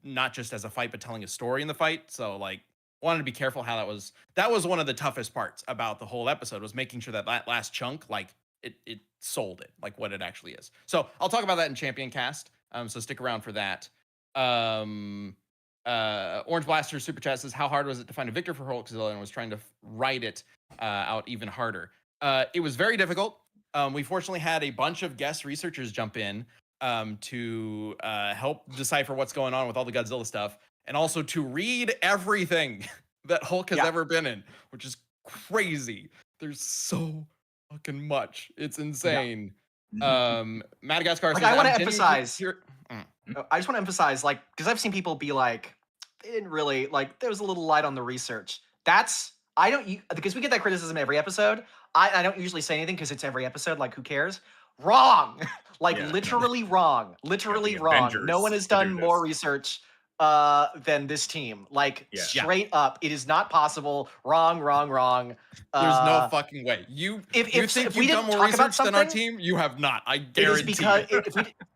A: not just as a fight but telling a story in the fight. So like, wanted to be careful how that was one of the toughest parts about the whole episode, was making sure that last chunk, like it sold it, like what it actually is. So I'll talk about that in Champion Cast. So stick around for that. Orange Blaster Super Chat says, how hard was it to find a victor for Hulkzilla, and was trying to write it out even harder? It was very difficult. We fortunately had a bunch of guest researchers jump in to help decipher what's going on with all the Godzilla stuff, and also to read everything that Hulk has ever been in, which is crazy. There's so fucking much. It's insane. Madagascar says,
B: I want to emphasize here. I just want to emphasize, like, because I've seen people be like, they didn't really, like, there was a little light on the research. Because we get that criticism every episode. I don't usually say anything because it's every episode, like, who cares? Wrong. Literally wrong. Literally wrong.
D: Avengers
B: no one has done more research than this team. Like, straight up, it is not possible. Wrong.
A: There's no fucking way. You think you've done more research than our team? You have not. I guarantee.
B: Because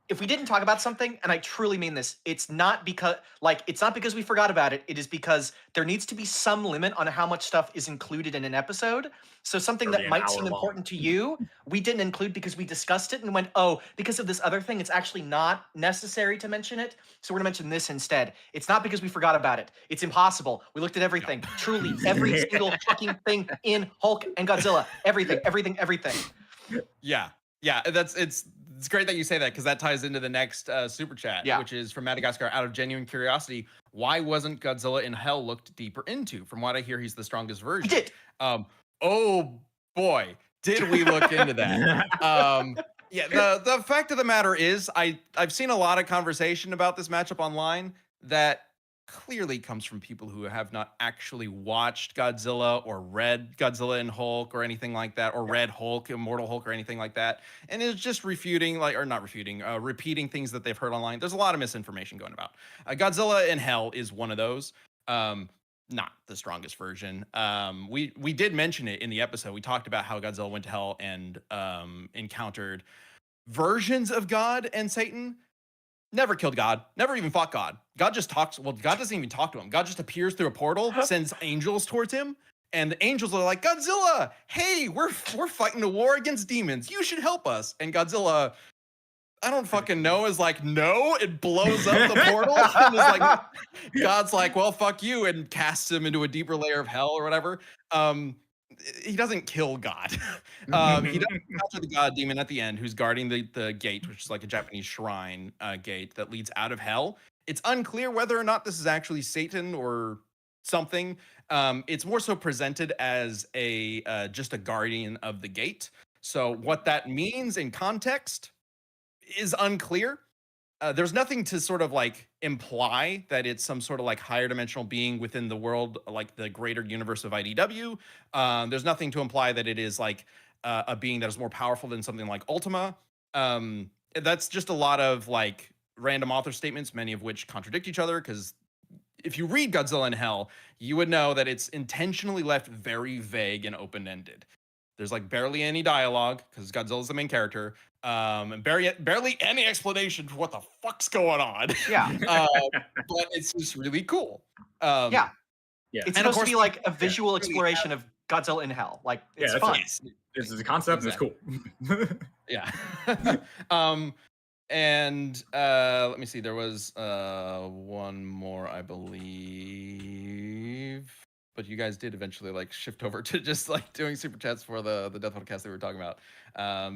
B: if we didn't talk about something, and I truly mean this, it's not because we forgot about it. It is because there needs to be some limit on how much stuff is included in an episode. So something that might seem important to you, we didn't include because we discussed it and went, oh, because of this other thing, it's actually not necessary to mention it. So we're gonna mention this instead. It's not because we forgot about it. It's impossible. We looked at everything. Truly, every single fucking thing in Hulk and Godzilla. Everything.
A: Yeah. It's great that you say that, because that ties into the next super chat, which is from Madagascar. Out of genuine curiosity, why wasn't Godzilla in Hell looked deeper into? From what I hear, he's the strongest version.
B: We did.
A: Oh boy, did we look into that? The fact of the matter is, I've seen a lot of conversation about this matchup online that clearly comes from people who have not actually watched Godzilla or read Godzilla and Hulk or anything like that, or read Hulk, Immortal Hulk, or anything like that, and is just repeating things that they've heard online. There's a lot of misinformation going about. Godzilla in Hell is one of those. Not the strongest version. We did mention it in the episode. We talked about how Godzilla went to Hell and encountered versions of God and Satan. Never killed God, never even fought God. God just talks. Well, God doesn't even talk to him. God just appears through a portal, sends angels towards him, and the angels are like, Godzilla, hey, we're fighting a war against demons. You should help us. And Godzilla, I don't fucking know, is like, no, it blows up the portal. And is like, God's like, well, fuck you, and casts him into a deeper layer of hell or whatever. He doesn't kill God. He doesn't capture the God demon at the end, who's guarding the gate, which is like a Japanese shrine gate that leads out of hell. It's unclear whether or not this is actually Satan or something. It's more so presented as just a guardian of the gate. So what that means in context is unclear. There's nothing to sort of like imply that it's some sort of like higher dimensional being within the world, like the greater universe of IDW. There's nothing to imply that it is like a being that is more powerful than something like Ultima. That's just a lot of like random author statements, many of which contradict each other. Because if you read Godzilla in Hell, you would know that it's intentionally left very vague and open-ended. There's like barely any dialogue because Godzilla's the main character, and barely any explanation for what the fuck's going on.
B: Yeah.
A: But it's just really cool.
B: Yeah.
D: Yeah.
B: It's
A: And of
B: supposed to
A: course
B: be like a
A: we
B: visual
A: really
B: exploration of Godzilla in Hell. Like, it's
D: that's
B: fun.
D: it. This is a concept.
A: Exactly.
D: And it's cool.
A: Yeah. And let me see. There was one more, I believe. But you guys did eventually like shift over to just like doing super chats for the Death podcast that we were talking about.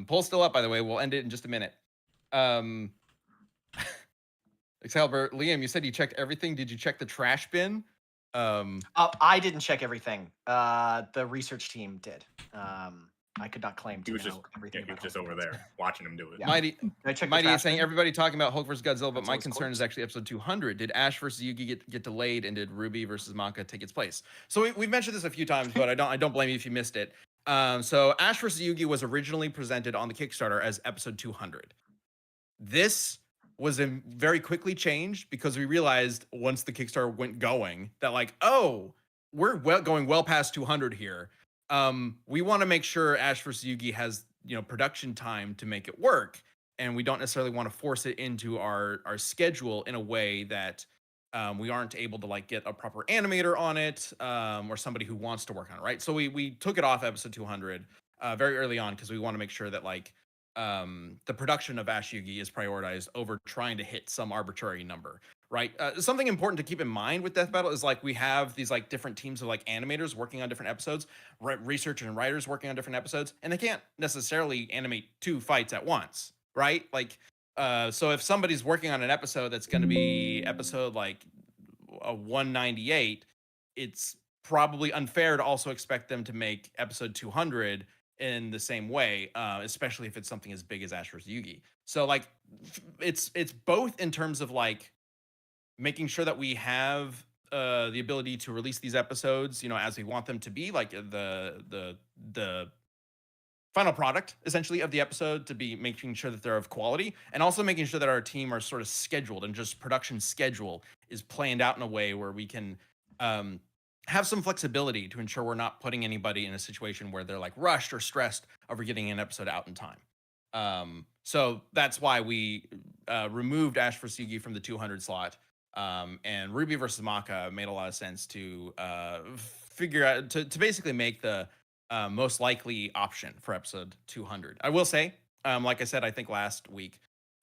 A: Poll's still up, by the way. We'll end it in just a minute. Excalibur, Liam, you said you checked everything. Did you check the trash bin?
B: I didn't check everything. The research team did. I could not claim
D: He
B: to
D: was
B: know
D: just
B: everything.
D: he was
B: about
D: just
B: Hulk
D: over
B: vs.
D: there watching him do it.
B: Yeah.
A: Mighty,
B: Did I check the
A: Mighty
B: trash
A: is saying
B: bin?
A: everybody talking about Hulk versus Godzilla, but my
B: Godzilla's
A: concern is
B: corpse.
A: actually episode 200. Did Ash versus Yugi get delayed, and did Ruby versus Maka take its place? So we've mentioned this a few times, but I don't blame you if you missed it. So Ash versus Yugi was originally presented on the Kickstarter as episode 200. This was very quickly changed because we realized once the Kickstarter went going that like, oh, we're going well past 200 here. We want to make sure Ash vs. Yugi has production time to make it work, and we don't necessarily want to force it into our schedule in a way that we aren't able to like get a proper animator on it, or somebody who wants to work on it, right? So we took it off episode 200 very early on because we want to make sure that like the production of Ash Yugi is prioritized over trying to hit some arbitrary number, right? Something important to keep in mind with Death Battle is like we have these like different teams of like animators working on different episodes, researchers and writers working on different episodes, and they can't necessarily animate 2 fights at once, right? Like, so if somebody's working on an episode that's going to be episode like 198, it's probably unfair to also expect them to make episode 200 in the same way, especially if it's something as big as Ash vs. Yugi. So like, it's both in terms of like making sure that we have the ability to release these episodes, as we want them to be, like the final product essentially of the episode to be, making sure that they're of quality, and also making sure that our team are sort of scheduled and just production schedule is planned out in a way where we can have some flexibility to ensure we're not putting anybody in a situation where they're like rushed or stressed over getting an episode out in time. So that's why we removed Ash vs. Yugi from the 200 slot. And Ruby versus Maka made a lot of sense to figure out, to basically make the most likely option for episode 200. I will say, like I said, I think last week,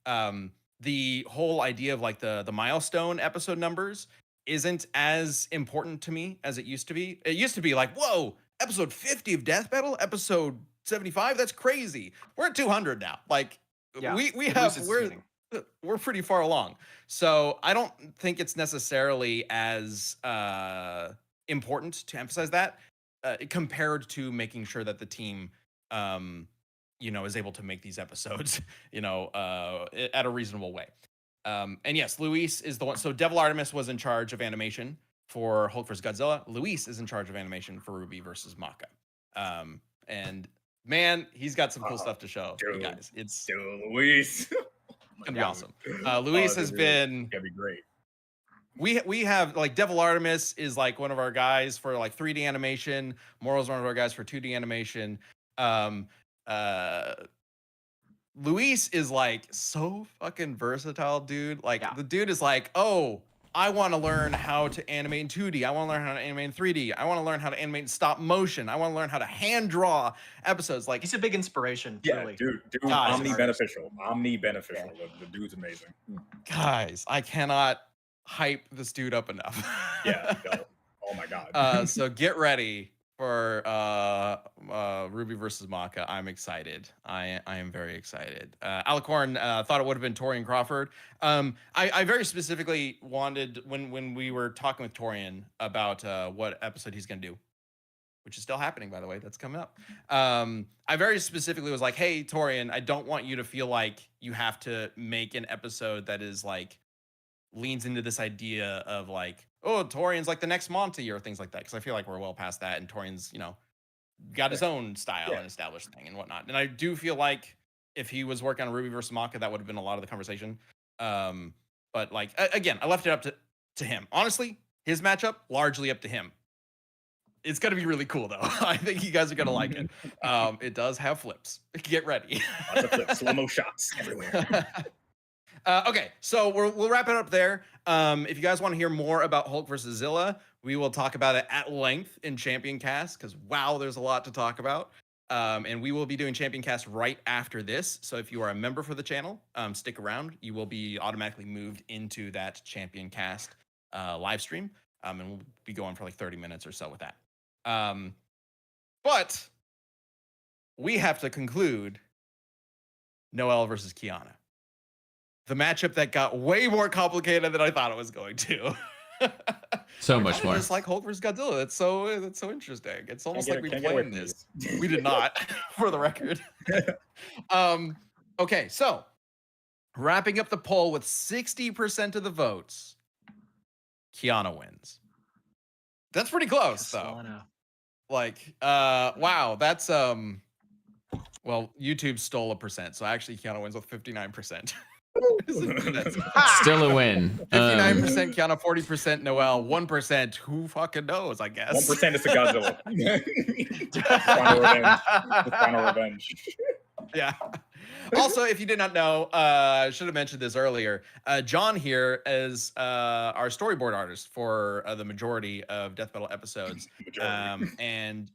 A: the whole idea of like the milestone episode numbers isn't as important to me as it used to be. It used to be like, whoa, episode 50 of Death Battle, episode 75, that's crazy. We're at 200 now. Like,
B: Yeah,
A: we're pretty far along. So I don't think it's necessarily as important to emphasize that compared to making sure that the team is able to make these episodes at a reasonable way. And yes, Luis is the one. So Devil Artemis was in charge of animation for Hulk vs. Godzilla. Luis is in charge of animation for Ruby versus Maka. And man, he's got some cool stuff to show you guys. It's
D: Luis.
A: gonna be awesome. Luis has been
D: gonna be great.
A: We have like Devil Artemis is like one of our guys for like 3D animation. Moral's one of our guys for 2D animation. Luis is like so fucking versatile, dude. Like the dude is like, oh, I want to learn how to animate in 2D. I want to learn how to animate in 3D. I want to learn how to animate in stop motion. I want to learn how to hand draw episodes. Like,
B: he's a big inspiration.
D: Yeah,
B: really.
D: dude,
A: Guys,
D: omni-beneficial. The dude's amazing.
A: Guys, I cannot hype this dude up enough.
D: Yeah. Oh my god.
A: So get ready for Ruby versus Maka. I'm excited. I am very excited. Alicorn thought it would have been Torian Crawford. I very specifically wanted, when we were talking with Torian about what episode he's gonna do, which is still happening, by the way. That's coming up. I very specifically was like, hey, Torian, I don't want you to feel like you have to make an episode that is like leans into this idea of like, oh, Torian's like the next Monty or things like that. Because I feel like we're well past that, and Torian's, got his own style and established thing and whatnot. And I do feel like if he was working on Ruby versus Maka, that would have been a lot of the conversation. But like again, I left it up to him. Honestly, his matchup largely up to him. It's gonna be really cool though. I think you guys are gonna like it. It does have flips. Get ready.
D: Lots of flips, slow-mo shots everywhere.
A: Okay, so we'll wrap it up there. If you guys want to hear more about Hulk versus Zilla, we will talk about it at length in Champion Cast because wow, there's a lot to talk about. And we will be doing Champion Cast right after this. So if you are a member for the channel, stick around. You will be automatically moved into that Champion Cast live stream. And we'll be going for like 30 minutes or so with that. But we have to conclude Noel versus Kiana. The matchup that got way more complicated than I thought it was going to.
C: So much more.
A: It's like Hulk versus Godzilla. That's so interesting. It's almost like we
D: Can't get
A: played
D: away from
A: this. We did not, for the record. Okay, so wrapping up the poll with 60% of the votes, Kiana wins. That's pretty close, though. Like, wow, that's well, YouTube stole a percent, so actually Kiana wins with 59%.
C: Still a win.
A: 59% Kiana, 40% Noel, 1% who fucking knows, I guess.
D: 1% is the Godzilla. Final revenge.
A: Yeah. Also, if you did not know, I should have mentioned this earlier. John here is our storyboard artist for the majority of Death Battle episodes, and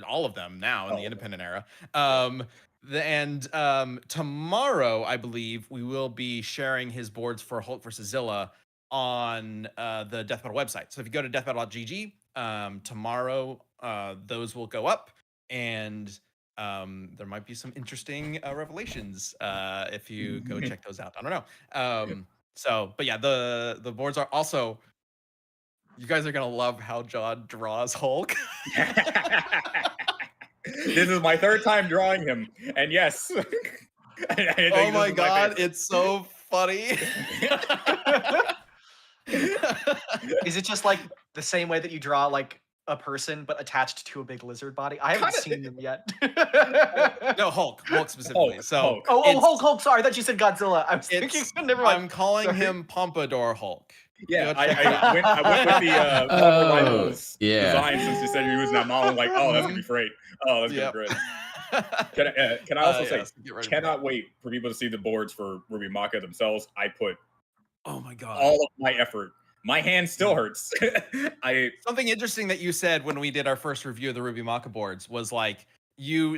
A: all of them now in the independent era. Tomorrow, I believe, we will be sharing his boards for Hulk vs. Zilla on the Death Battle website. So if you go to deathbattle.gg, tomorrow those will go up, and there might be some interesting revelations if you go check those out. I don't know. But yeah, the boards are also. You guys are gonna love how John draws Hulk.
D: This is my third time drawing him, and yes.
A: Oh my god, it's so funny.
B: Is it just like the same way that you draw like a person but attached to a big lizard body? I haven't seen them yet.
A: No, Hulk specifically.
D: Hulk.
B: Hulk. Sorry, I thought you said Godzilla. I was thinking. Never mind.
A: I'm calling him Pompadour Hulk.
D: Yeah, I went with the design since you said you're using that model. I'm like, oh, that's gonna be great. Oh, that's gonna be great. Can I also say, cannot wait for people to see the boards for Ruby Maka themselves. I put,
A: oh my god,
D: all of my effort. My hand still hurts.
A: Something interesting that you said when we did our first review of the Ruby Maka boards was like,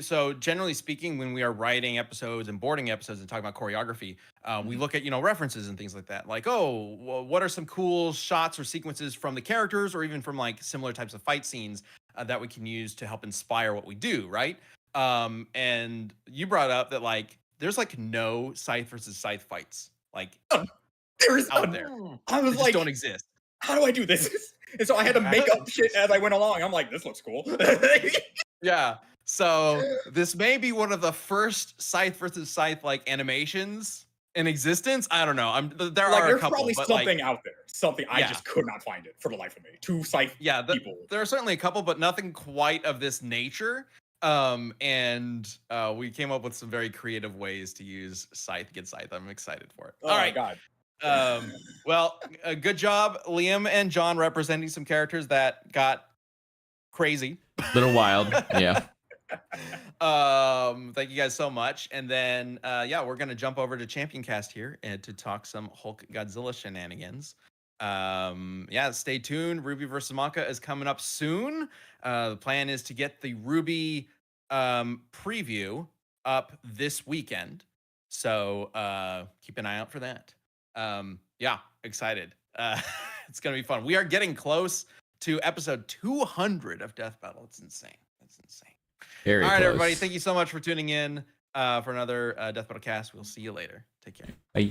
A: so generally speaking, when we are writing episodes and boarding episodes and talking about choreography, we look at, references and things like that. Like, oh, well, what are some cool shots or sequences from the characters or even from like similar types of fight scenes that we can use to help inspire what we do, right? And you brought up that like, there's like no Scythe versus Scythe fights. Like,
D: there's
A: out there.
D: I was like,
A: don't exist.
D: How do I do this? And so I had to make up shit as I went along. I'm like, this looks cool.
A: Yeah. So this may be one of the first Scythe versus Scythe like animations in existence. I don't know. There are
D: there's
A: a couple,
D: probably
A: but
D: something out there. Something I just could not find it for the life of me. Two Scythe people.
A: There are certainly a couple, but nothing quite of this nature. We came up with some very creative ways to use Scythe against Scythe. I'm excited for it.
D: Oh all right, God.
A: Well, good job, Liam and John, representing some characters that got crazy,
C: little wild. Yeah.
A: Thank you guys so much. And then we're gonna jump over to Champion Cast here and to talk some Hulk Godzilla shenanigans. Stay tuned. Ruby versus Maka is coming up soon. The plan is to get the Ruby preview up this weekend, so keep an eye out for that. Excited. It's gonna be fun. We are getting close to episode 200 of Death Battle. It's insane. All right, everybody. Thank you so much for tuning in for another Death Battle cast. We'll see you later. Take care.
C: Bye.